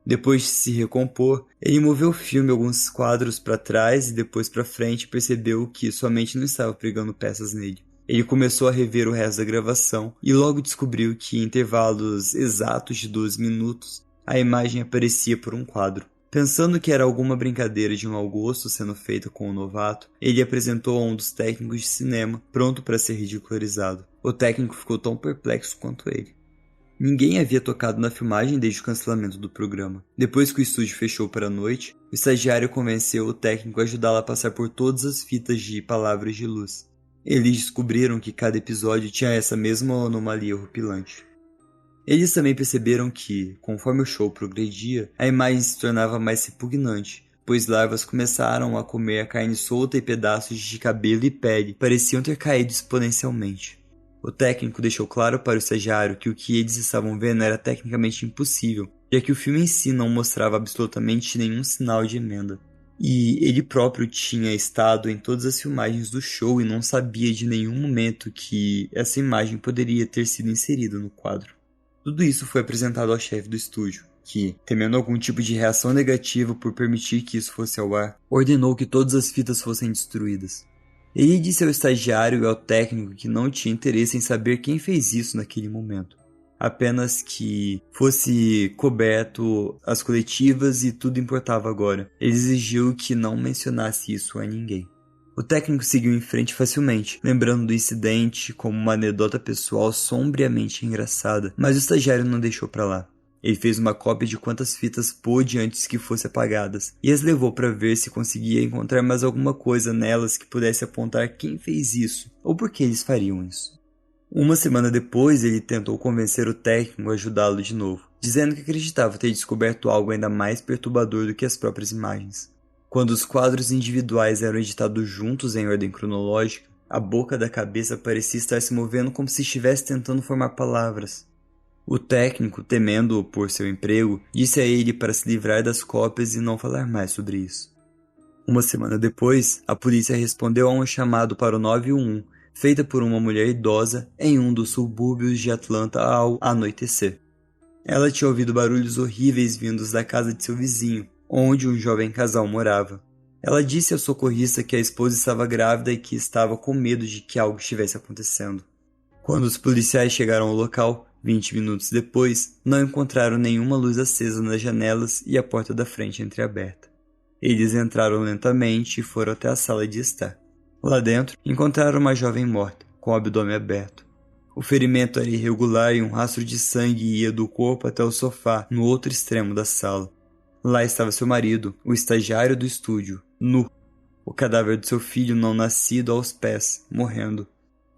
Depois de se recompor, ele moveu o filme alguns quadros para trás e depois para frente e percebeu que sua mente não estava pregando peças nele. Ele começou a rever o resto da gravação e logo descobriu que em intervalos exatos de 12 minutos, a imagem aparecia por um quadro. Pensando que era alguma brincadeira de mau gosto sendo feita com o novato, ele apresentou a um dos técnicos de cinema, pronto para ser ridicularizado. O técnico ficou tão perplexo quanto ele. Ninguém havia tocado na filmagem desde o cancelamento do programa. Depois que o estúdio fechou para a noite, o estagiário convenceu o técnico a ajudá-lo a passar por todas as fitas de Palavras de Luz. Eles descobriram que cada episódio tinha essa mesma anomalia horripilante. Eles também perceberam que, conforme o show progredia, a imagem se tornava mais repugnante, pois larvas começaram a comer a carne solta e pedaços de cabelo e pele pareciam ter caído exponencialmente. O técnico deixou claro para o estagiário que o que eles estavam vendo era tecnicamente impossível, já que o filme em si não mostrava absolutamente nenhum sinal de emenda. E ele próprio tinha estado em todas as filmagens do show e não sabia de nenhum momento que essa imagem poderia ter sido inserida no quadro. Tudo isso foi apresentado ao chefe do estúdio, que, temendo algum tipo de reação negativa por permitir que isso fosse ao ar, ordenou que todas as fitas fossem destruídas. Ele disse ao estagiário e ao técnico que não tinha interesse em saber quem fez isso naquele momento. Apenas que fosse coberto as coletivas e tudo importava agora. Ele exigiu que não mencionasse isso a ninguém. O técnico seguiu em frente facilmente, lembrando do incidente como uma anedota pessoal sombriamente engraçada, mas o estagiário não deixou pra lá. Ele fez uma cópia de quantas fitas pôde antes que fossem apagadas, e as levou para ver se conseguia encontrar mais alguma coisa nelas que pudesse apontar quem fez isso, ou por que eles fariam isso. Uma semana depois, ele tentou convencer o técnico a ajudá-lo de novo, dizendo que acreditava ter descoberto algo ainda mais perturbador do que as próprias imagens. Quando os quadros individuais eram editados juntos em ordem cronológica, a boca da cabeça parecia estar se movendo como se estivesse tentando formar palavras. O técnico, temendo por seu emprego, disse a ele para se livrar das cópias e não falar mais sobre isso. Uma semana depois, a polícia respondeu a um chamado para o 911, feita por uma mulher idosa em um dos subúrbios de Atlanta ao anoitecer. Ela tinha ouvido barulhos horríveis vindos da casa de seu vizinho, onde um jovem casal morava. Ela disse ao socorrista que a esposa estava grávida e que estava com medo de que algo estivesse acontecendo. Quando os policiais chegaram ao local, 20 minutos depois, não encontraram nenhuma luz acesa nas janelas e a porta da frente entreaberta. Eles entraram lentamente e foram até a sala de estar. Lá dentro, encontraram uma jovem morta, com o abdômen aberto. O ferimento era irregular e um rastro de sangue ia do corpo até o sofá, no outro extremo da sala. Lá estava seu marido, o estagiário do estúdio, nu. O cadáver de seu filho não nascido aos pés, morrendo.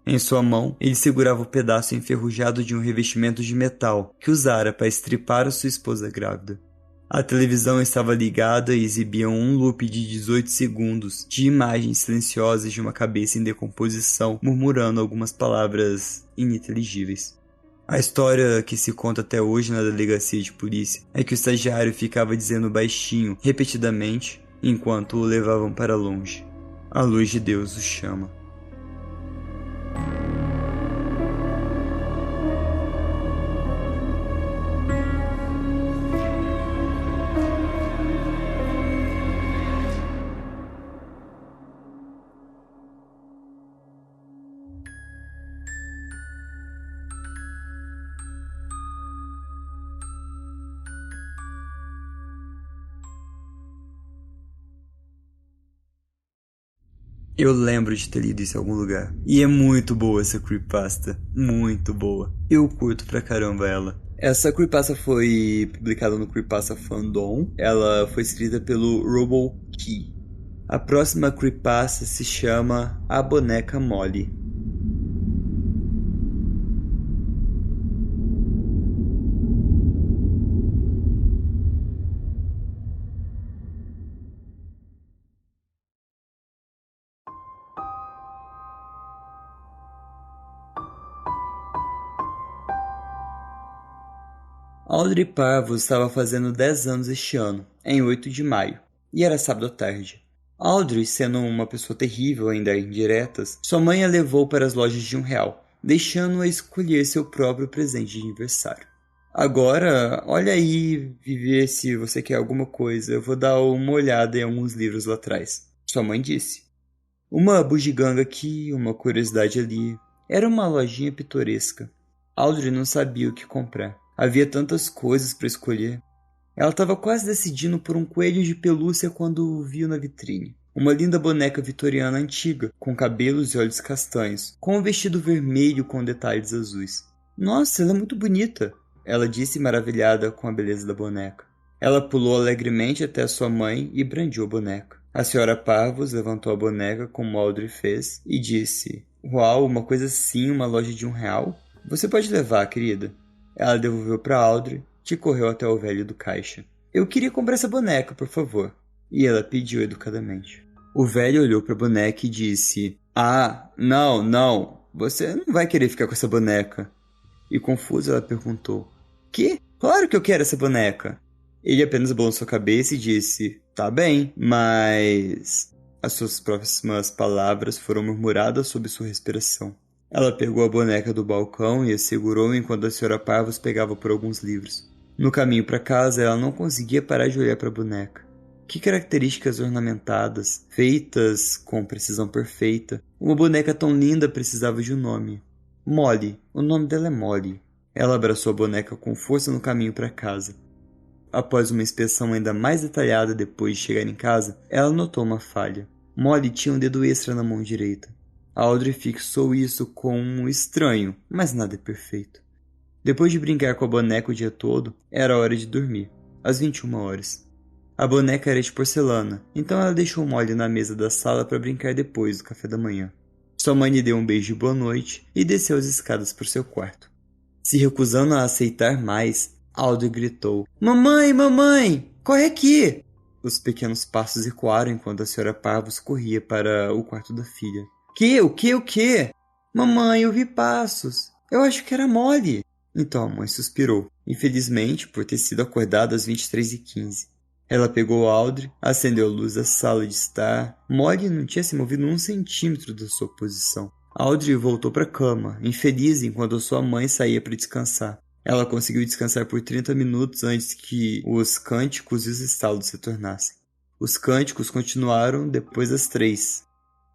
Em sua mão, ele segurava o pedaço enferrujado de um revestimento de metal que usara para estripar a sua esposa grávida. A televisão estava ligada e exibia um loop de 18 segundos de imagens silenciosas de uma cabeça em decomposição murmurando algumas palavras ininteligíveis. A história que se conta até hoje na delegacia de polícia é que o estagiário ficava dizendo baixinho, repetidamente, enquanto o levavam para longe: "A luz de Deus o chama." Eu lembro de ter lido isso em algum lugar. E é muito boa essa creepypasta. Muito boa. Eu curto pra caramba ela. Essa creepypasta foi publicada no Creepypasta Fandom. Ela foi escrita pelo RoboKey. A próxima creepypasta se chama A Boneca Molly. Audrey Parvos estava fazendo 10 anos este ano, em 8 de maio, e era sábado à tarde. Audrey, sendo uma pessoa terrível em dar indiretas, sua mãe a levou para as lojas de R$1, deixando-a escolher seu próprio presente de aniversário. Agora, olha aí e vê se você quer alguma coisa, eu vou dar uma olhada em alguns livros lá atrás, sua mãe disse. Uma bugiganga aqui, uma curiosidade ali. Era uma lojinha pitoresca. Audrey não sabia o que comprar. Havia tantas coisas para escolher. Ela estava quase decidindo por um coelho de pelúcia quando o viu na vitrine. Uma linda boneca vitoriana antiga, com cabelos e olhos castanhos, com um vestido vermelho com detalhes azuis. "Nossa, ela é muito bonita!" ela disse maravilhada com a beleza da boneca. Ela pulou alegremente até sua mãe e brandiu a boneca. A senhora Parvos levantou a boneca como Audrey fez e disse: "Uau, uma coisa assim, uma loja de R$1? Você pode levar, querida." Ela devolveu para Audrey, que correu até o velho do caixa. "Eu queria comprar essa boneca, por favor." E ela pediu educadamente. O velho olhou para a boneca e disse: "Ah, não, você não vai querer ficar com essa boneca." E confusa ela perguntou: "Que? Claro que eu quero essa boneca." Ele apenas balançou a cabeça e disse: "Tá bem, mas..." As suas próximas palavras foram murmuradas sob sua respiração. Ela pegou a boneca do balcão e a segurou enquanto a senhora Parvos pegava por alguns livros. No caminho para casa, ela não conseguia parar de olhar para a boneca. Que características ornamentadas, feitas com precisão perfeita. Uma boneca tão linda precisava de um nome. Molly. O nome dela é Molly. Ela abraçou a boneca com força no caminho para casa. Após uma inspeção ainda mais detalhada depois de chegar em casa, ela notou uma falha. Molly tinha um dedo extra na mão direita. Audrey fixou isso com um estranho, mas nada é perfeito. Depois de brincar com a boneca o dia todo, era hora de dormir, às 21 horas. A boneca era de porcelana, então ela deixou Molly na mesa da sala para brincar depois do café da manhã. Sua mãe lhe deu um beijo de boa noite e desceu as escadas para o seu quarto. Se recusando a aceitar mais, Audrey gritou: Mamãe, mamãe, corre aqui! Os pequenos passos ecoaram enquanto a senhora Parvus corria para o quarto da filha. O quê? Mamãe, eu vi passos. Eu acho que era Molly. Então a mãe suspirou, infelizmente por ter sido acordada às 23h15. Ela pegou Audrey, acendeu a luz da sala de estar. Molly não tinha se movido 1 centímetro da sua posição. Audrey voltou para a cama, infeliz enquanto sua mãe saía para descansar. Ela conseguiu descansar por 30 minutos antes que os cânticos e os estalos retornassem. Os cânticos continuaram depois das 3.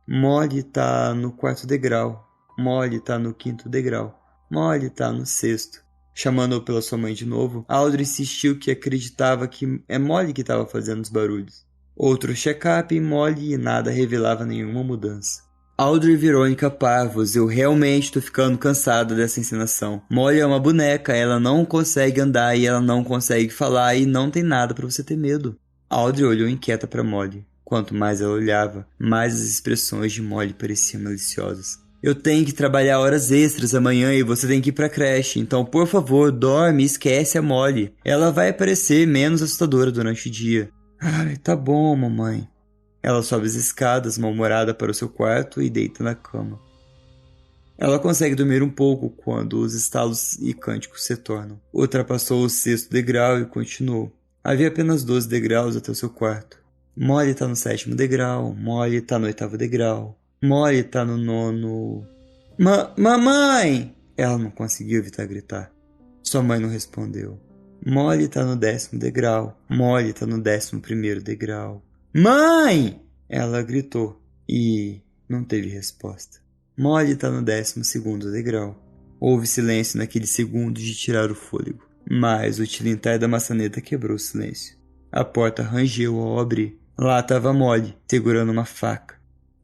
Molly tá no 4º degrau. Molly tá no 5º degrau. Molly tá no 6º. Chamando-o pela sua mãe de novo, Audrey insistiu que acreditava que é Molly que estava fazendo os barulhos. Outro check-up em Molly e nada revelava nenhuma mudança. Audrey Verônica Parvus, eu realmente tô ficando cansada dessa encenação. Molly é uma boneca, ela não consegue andar e ela não consegue falar e não tem nada pra você ter medo. Audrey olhou inquieta pra Molly. Quanto mais ela olhava, mais as expressões de Molly pareciam maliciosas. Eu tenho que trabalhar horas extras amanhã e você tem que ir pra creche, então por favor, dorme e esquece a Molly. Ela vai parecer menos assustadora durante o dia. Ai, tá bom, mamãe. Ela sobe as escadas, mal-humorada, para o seu quarto e deita na cama. Ela consegue dormir um pouco quando os estalos e cânticos se tornam. Ultrapassou o 6º degrau e continuou. Havia apenas 12 degraus até o seu quarto. Molly tá no 7º degrau, Molly tá no 8º degrau. Molly tá no 9º... Mamãe! Ela não conseguiu evitar gritar. Sua mãe não respondeu. Molly tá no 10º degrau. Molly tá no 11º degrau. Mãe! Ela gritou e não teve resposta. Molly tá no 12º degrau. Houve silêncio naquele segundo de tirar o fôlego. Mas o tilintar da maçaneta quebrou o silêncio. A porta rangeu ao abrir. Lá estava Molly, segurando uma faca,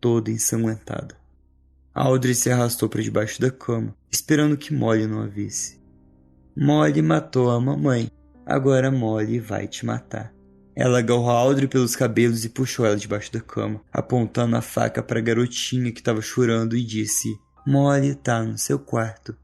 toda ensanguentada. Audrey se arrastou para debaixo da cama, esperando que Molly não a visse. Molly matou a mamãe. Agora Molly vai te matar. Ela agarrou Audrey pelos cabelos e puxou ela debaixo da cama, apontando a faca para a garotinha que estava chorando e disse: Molly tá no seu quarto.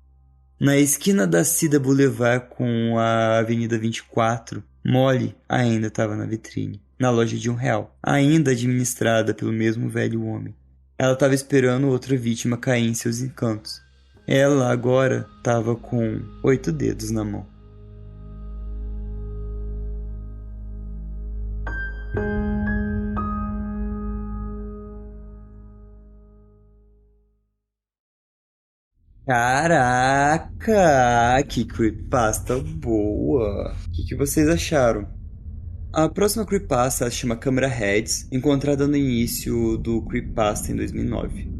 Na esquina da Cida Boulevard com a Avenida 24, Molly ainda estava na vitrine, na loja de R$1, ainda administrada pelo mesmo velho homem. Ela estava esperando outra vítima cair em seus encantos. Ela agora estava com 8 dedos na mão. Caraca, que creepypasta boa! O que vocês acharam? A próxima creepypasta se chama Camera Heads, encontrada no início do creepypasta em 2009.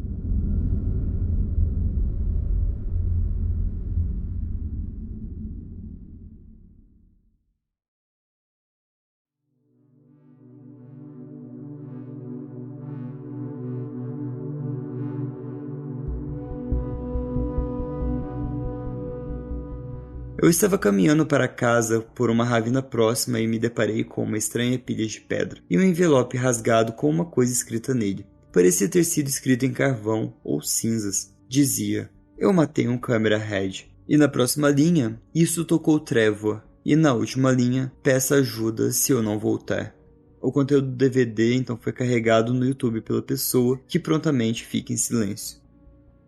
Eu estava caminhando para casa por uma ravina próxima e me deparei com uma estranha pilha de pedra e um envelope rasgado com uma coisa escrita nele. Parecia ter sido escrito em carvão ou cinzas. Dizia: Eu matei um Camera Head. E na próxima linha, isso tocou Trevor. E na última linha, peça ajuda se eu não voltar. O conteúdo do DVD então foi carregado no YouTube pela pessoa, que prontamente fica em silêncio.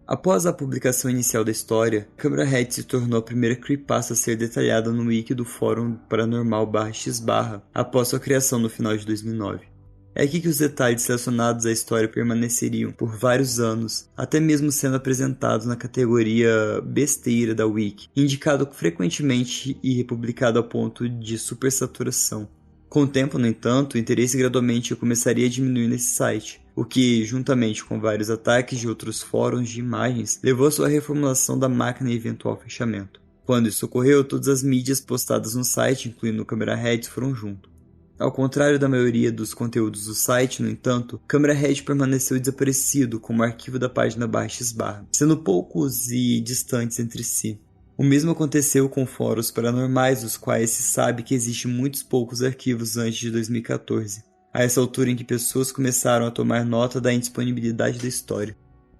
Após a publicação inicial da história, Camera Head se tornou a primeira creepypasta a ser detalhada no wiki do Fórum Paranormal /x/, após sua criação no final de 2009. É aqui que os detalhes relacionados à história permaneceriam por vários anos, até mesmo sendo apresentados na categoria besteira da wiki, indicado frequentemente e republicado a ponto de supersaturação. Com o tempo, no entanto, o interesse gradualmente começaria a diminuir nesse site, o que, juntamente com vários ataques de outros fóruns de imagens, levou a sua reformulação da máquina e eventual fechamento. Quando isso ocorreu, todas as mídias postadas no site, incluindo o Camera Head, foram junto. Ao contrário da maioria dos conteúdos do site, no entanto, Camera Head permaneceu desaparecido como arquivo da página /x/, sendo poucos e distantes entre si. O mesmo aconteceu com fóruns paranormais, dos quais se sabe que existem muitos poucos arquivos antes de 2014, a essa altura em que pessoas começaram a tomar nota da indisponibilidade da história.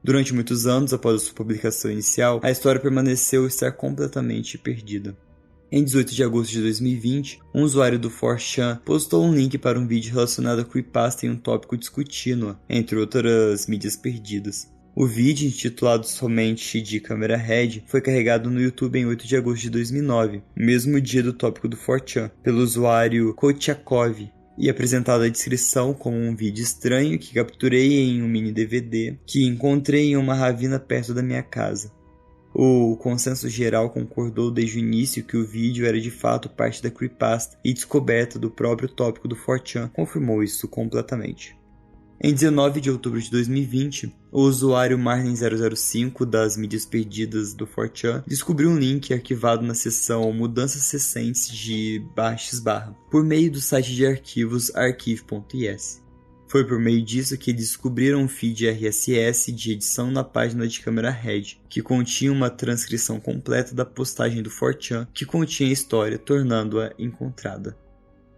Durante muitos anos após a sua publicação inicial, a história permaneceu estar completamente perdida. Em 18 de agosto de 2020, um usuário do 4chan postou um link para um vídeo relacionado a creepypasta em um tópico discutínuo, entre outras mídias perdidas. O vídeo, intitulado somente de câmera Red, foi carregado no YouTube em 8 de agosto de 2009, mesmo dia do tópico do 4chan, pelo usuário Kotiakov, e apresentado a descrição como um vídeo estranho que capturei em um mini DVD que encontrei em uma ravina perto da minha casa. O consenso geral concordou desde o início que o vídeo era de fato parte da creepypasta e descoberta do próprio tópico do 4chan confirmou isso completamente. Em 19 de outubro de 2020, o usuário Marlin005 das mídias perdidas do 4chan descobriu um link arquivado na seção Mudanças Recentes de /x/ por meio do site de arquivos archive.is. Foi por meio disso que descobriram um feed RSS de edição na página de câmera Red, que continha uma transcrição completa da postagem do 4chan que continha a história, tornando-a encontrada.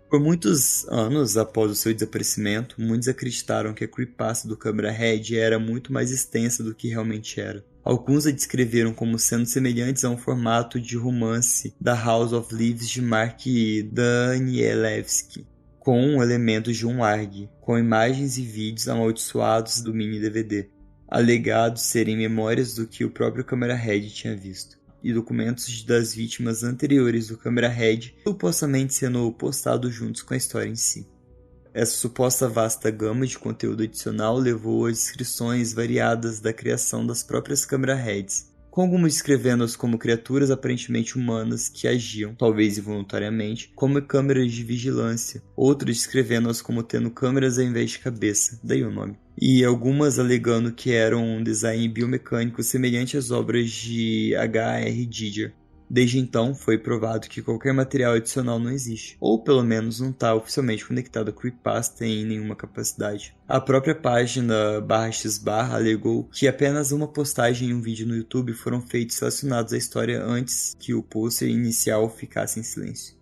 Por muitos anos após o seu desaparecimento, muitos acreditaram que a creepypasta do câmera Red era muito mais extensa do que realmente era. Alguns a descreveram como sendo semelhantes a um formato de romance da House of Leaves de Mark Danielewski, com elementos de um ARG, com imagens e vídeos amaldiçoados do mini DVD, alegados serem memórias do que o próprio câmera Red tinha visto, e documentos das vítimas anteriores do câmera Red, supostamente sendo postados juntos com a história em si. Essa suposta vasta gama de conteúdo adicional levou a descrições variadas da criação das próprias câmera Reds, com alguns descrevendo-as como criaturas aparentemente humanas que agiam, talvez involuntariamente, como câmeras de vigilância, outros descrevendo-as como tendo câmeras ao invés de cabeça, daí o nome, e algumas alegando que eram um design biomecânico semelhante às obras de H.R. Giger. Desde então, foi provado que qualquer material adicional não existe, ou pelo menos não está oficialmente conectado a creepypasta em nenhuma capacidade. A própria página /x/ alegou que apenas uma postagem e um vídeo no YouTube foram feitos relacionados à história antes que o pôster inicial ficasse em silêncio.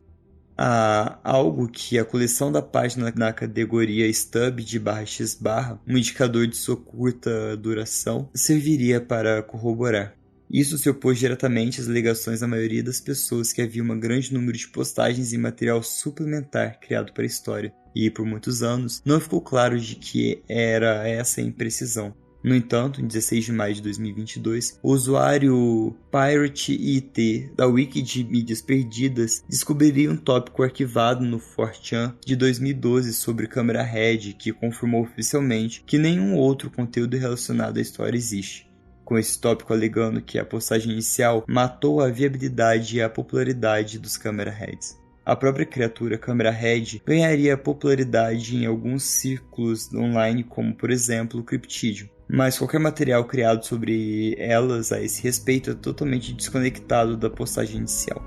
Há algo que a coleção da página na categoria Stub de /x/, um indicador de sua curta duração, serviria para corroborar. Isso se opôs diretamente às alegações da maioria das pessoas que havia um grande número de postagens e material suplementar criado para a história, e por muitos anos não ficou claro de que era essa a imprecisão. No entanto, em 16 de maio de 2022, o usuário PirateIT da Wiki de Mídias Perdidas descobriria um tópico arquivado no 4chan de 2012 sobre câmera Red que confirmou oficialmente que nenhum outro conteúdo relacionado à história existe, com esse tópico alegando que a postagem inicial matou a viabilidade e a popularidade dos câmera Reds. A própria criatura câmera Red ganharia popularidade em alguns círculos online, como por exemplo o Cryptidium, mas qualquer material criado sobre elas a esse respeito é totalmente desconectado da postagem inicial.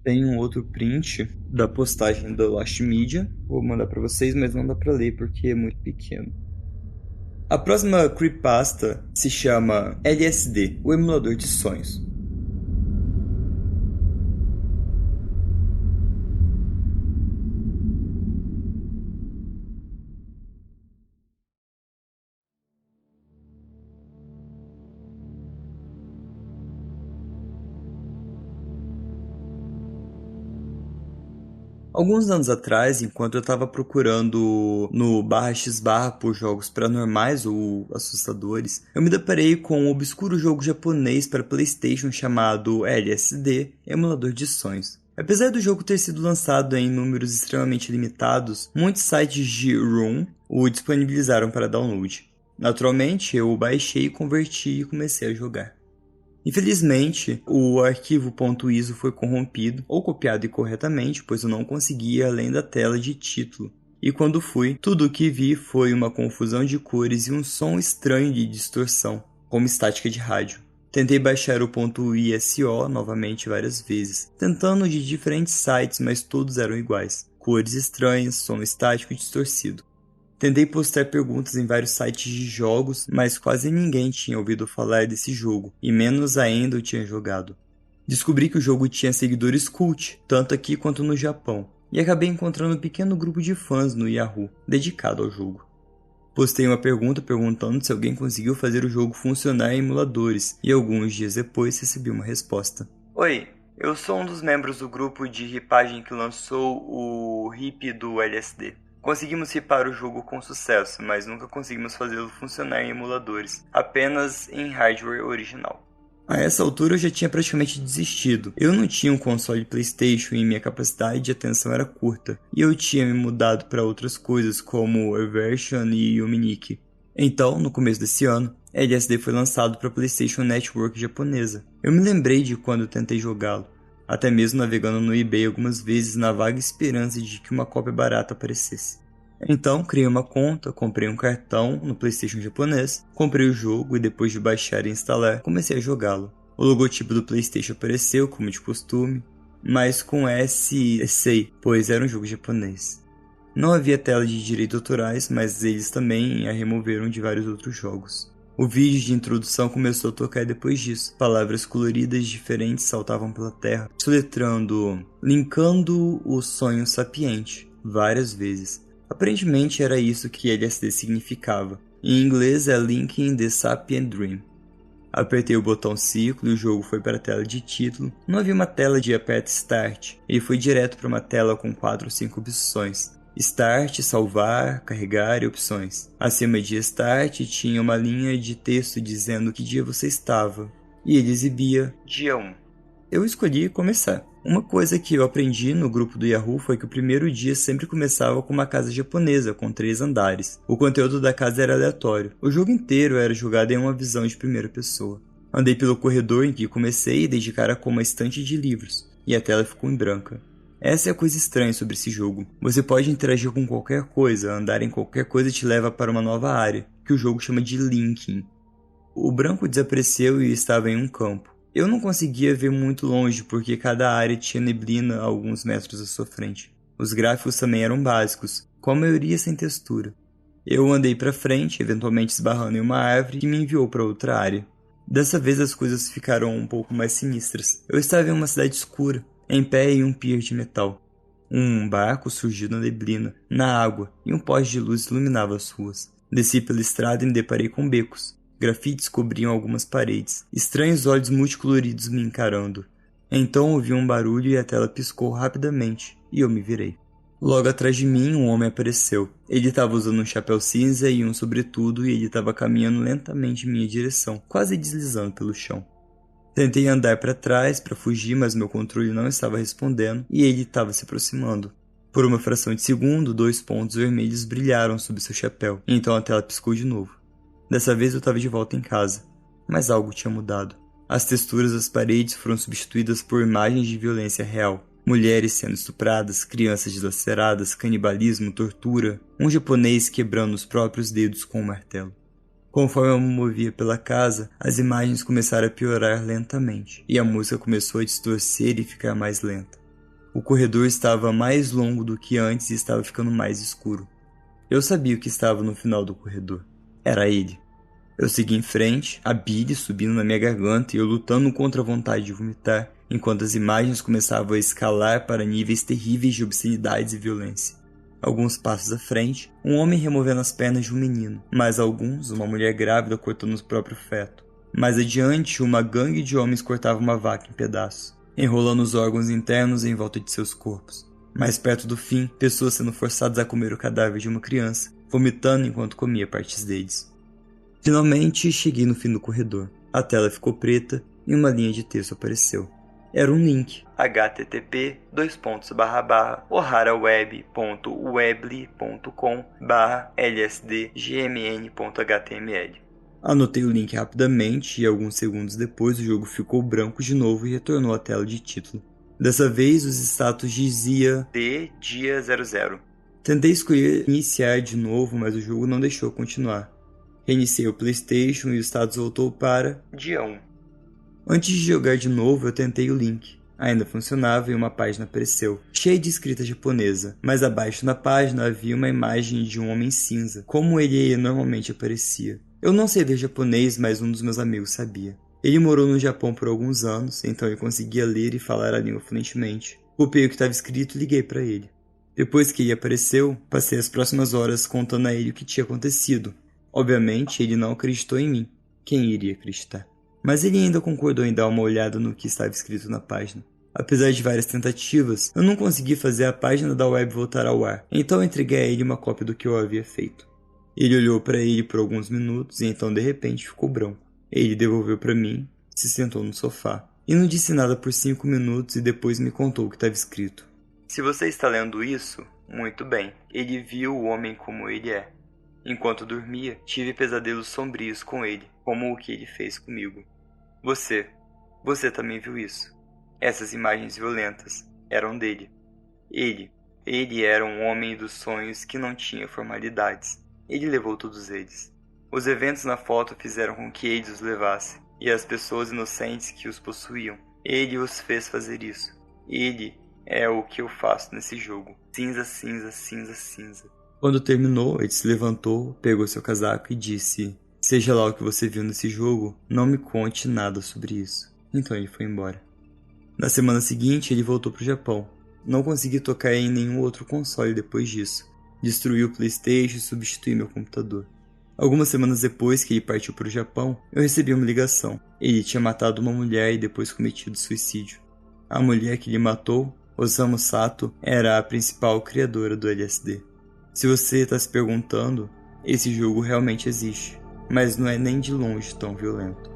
Tem um outro print da postagem da Lost Media. Vou mandar para vocês, mas não dá para ler porque é muito pequeno. A próxima creepypasta se chama LSD, o emulador de sonhos. Alguns anos atrás, enquanto eu estava procurando no /x/ por jogos paranormais ou assustadores, eu me deparei com um obscuro jogo japonês para PlayStation chamado LSD, Emulador de Sonhos. Apesar do jogo ter sido lançado em números extremamente limitados, muitos sites de ROM o disponibilizaram para download. Naturalmente, eu o baixei, converti e comecei a jogar. Infelizmente, o arquivo .iso foi corrompido ou copiado incorretamente, pois eu não conseguia além da tela de título. E quando fui, tudo o que vi foi uma confusão de cores e um som estranho de distorção, como estática de rádio. Tentei baixar o .iso novamente várias vezes, tentando de diferentes sites, mas todos eram iguais. Cores estranhas, som estático e distorcido. Tentei postar perguntas em vários sites de jogos, mas quase ninguém tinha ouvido falar desse jogo, e menos ainda eu tinha jogado. Descobri que o jogo tinha seguidores cult, tanto aqui quanto no Japão, e acabei encontrando um pequeno grupo de fãs no Yahoo, dedicado ao jogo. Postei uma pergunta perguntando se alguém conseguiu fazer o jogo funcionar em emuladores, e alguns dias depois recebi uma resposta. Oi, eu sou um dos membros do grupo de ripagem que lançou o RIP do LSD. Conseguimos ripar o jogo com sucesso, mas nunca conseguimos fazê-lo funcionar em emuladores, apenas em hardware original. A essa altura eu já tinha praticamente desistido. Eu não tinha um console PlayStation e minha capacidade de atenção era curta, e eu tinha me mudado para outras coisas como Eversion e Omnic. Então, no começo desse ano, LSD foi lançado para a PlayStation Network japonesa. Eu me lembrei de quando eu tentei jogá-lo, até mesmo navegando no eBay algumas vezes na vaga esperança de que uma cópia barata aparecesse. Então, criei uma conta, comprei um cartão no PlayStation japonês, comprei o jogo e depois de baixar e instalar, comecei a jogá-lo. O logotipo do PlayStation apareceu, como de costume, mas com SEI, pois era um jogo japonês. Não havia tela de direitos autorais, mas eles também a removeram de vários outros jogos. O vídeo de introdução começou a tocar depois disso. Palavras coloridas diferentes saltavam pela terra, soletrando "linkando o sonho sapiente" várias vezes. Aparentemente era isso que LSD significava. Em inglês é Linking the Sapient Dream. Apertei o botão círculo e o jogo foi para a tela de título. Não havia uma tela de aperte Start. Ele foi direto para uma tela com 4 ou 5 opções. Start, salvar, carregar e opções. Acima de Start tinha uma linha de texto dizendo que dia você estava. E ele exibia dia 1. Eu escolhi começar. Uma coisa que eu aprendi no grupo do Yahoo foi que o primeiro dia sempre começava com uma casa japonesa com 3 andares. O conteúdo da casa era aleatório. O jogo inteiro era jogado em uma visão de primeira pessoa. Andei pelo corredor em que comecei e dei de cara com uma estante de livros, e a tela ficou em branca. Essa é a coisa estranha sobre esse jogo. Você pode interagir com qualquer coisa, andar em qualquer coisa te leva para uma nova área, que o jogo chama de linking. O branco desapareceu e estava em um campo. Eu não conseguia ver muito longe porque cada área tinha neblina a alguns metros à sua frente. Os gráficos também eram básicos, com a maioria sem textura. Eu andei para frente, eventualmente esbarrando em uma árvore que me enviou para outra área. Dessa vez as coisas ficaram um pouco mais sinistras. Eu estava em uma cidade escura, em pé em um pier de metal. Um barco surgiu na neblina, na água, e um poste de luz iluminava as ruas. Desci pela estrada e me deparei com becos. Grafites cobriam algumas paredes. Estranhos olhos multicoloridos me encarando. Então ouvi um barulho e a tela piscou rapidamente, e eu me virei. Logo atrás de mim, um homem apareceu. Ele estava usando um chapéu cinza e um sobretudo, e ele estava caminhando lentamente em minha direção, quase deslizando pelo chão. Tentei andar para trás para fugir, mas meu controle não estava respondendo, e ele estava se aproximando. Por uma fração de segundo, 2 pontos vermelhos brilharam sob seu chapéu, e então a tela piscou de novo. Dessa vez eu estava de volta em casa, mas algo tinha mudado. As texturas das paredes foram substituídas por imagens de violência real. Mulheres sendo estupradas, crianças dilaceradas, canibalismo, tortura, um japonês quebrando os próprios dedos com um martelo. Conforme eu me movia pela casa, as imagens começaram a piorar lentamente, e a música começou a distorcer e ficar mais lenta. O corredor estava mais longo do que antes e estava ficando mais escuro. Eu sabia o que estava no final do corredor. Era ele. Eu segui em frente, a bile subindo na minha garganta e eu lutando contra a vontade de vomitar, enquanto as imagens começavam a escalar para níveis terríveis de obscenidades e violência. Alguns passos à frente, um homem removendo as pernas de um menino, mais alguns, uma mulher grávida cortando o próprio feto. Mais adiante, uma gangue de homens cortava uma vaca em pedaços, enrolando os órgãos internos em volta de seus corpos. Mais perto do fim, pessoas sendo forçadas a comer o cadáver de uma criança, vomitando enquanto comia partes deles. Finalmente, cheguei no fim do corredor. A tela ficou preta e uma linha de texto apareceu. Era um link. http://oharaweb.weebly.com/lsdgmn.html. Anotei o link rapidamente e alguns segundos depois o jogo ficou branco de novo e retornou à tela de título. Dessa vez os status dizia D dia 00. Tentei escolher iniciar de novo, mas o jogo não deixou continuar. Reiniciei o PlayStation e o status voltou para dia 1. Antes de jogar de novo, eu tentei o link. Ainda funcionava e uma página apareceu, cheia de escrita japonesa, mas abaixo na página havia uma imagem de um homem cinza, como ele normalmente aparecia. Eu não sei ler japonês, mas um dos meus amigos sabia. Ele morou no Japão por alguns anos, então ele conseguia ler e falar a língua fluentemente. Copiei o que estava escrito e liguei para ele. Depois que ele apareceu, passei as próximas horas contando a ele o que tinha acontecido. Obviamente, ele não acreditou em mim. Quem iria acreditar? Mas ele ainda concordou em dar uma olhada no que estava escrito na página. Apesar de várias tentativas, eu não consegui fazer a página da web voltar ao ar, então entreguei a ele uma cópia do que eu havia feito. Ele olhou para ele por alguns minutos e então de repente ficou branco. Ele devolveu para mim, se sentou no sofá e não disse nada por 5 minutos e depois me contou o que estava escrito. Se você está lendo isso, muito bem. Ele viu o homem como ele é. Enquanto dormia, tive pesadelos sombrios com ele, como o que ele fez comigo. Você também viu isso. Essas imagens violentas eram dele. Ele era um homem dos sonhos que não tinha formalidades. Ele levou todos eles. Os eventos na foto fizeram com que ele os levasse, e as pessoas inocentes que os possuíam. Ele os fez fazer isso. Ele é o que eu faço nesse jogo. Cinza, cinza, cinza, cinza. Quando terminou, ele se levantou, pegou seu casaco e disse: seja lá o que você viu nesse jogo, não me conte nada sobre isso. Então ele foi embora. Na semana seguinte, ele voltou para o Japão. Não consegui tocar em nenhum outro console depois disso. Destruí o PlayStation e substituí meu computador. Algumas semanas depois que ele partiu para o Japão, eu recebi uma ligação. Ele tinha matado uma mulher e depois cometido suicídio. A mulher que ele matou, Osamu Sato, era a principal criadora do LSD. Se você está se perguntando, esse jogo realmente existe, mas não é nem de longe tão violento.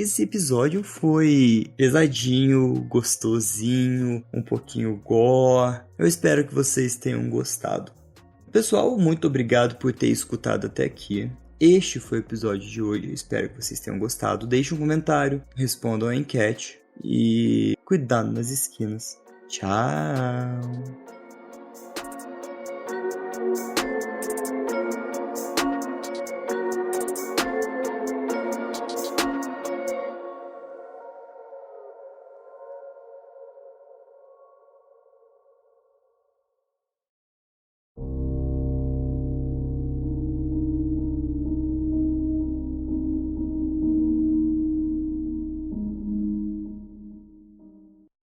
Esse episódio foi pesadinho, gostosinho, um pouquinho gore. Eu espero que vocês tenham gostado. Pessoal, muito obrigado por ter escutado até aqui. Este foi o episódio de hoje, eu espero que vocês tenham gostado. Deixe um comentário, respondam a enquete e cuidado nas esquinas. Tchau!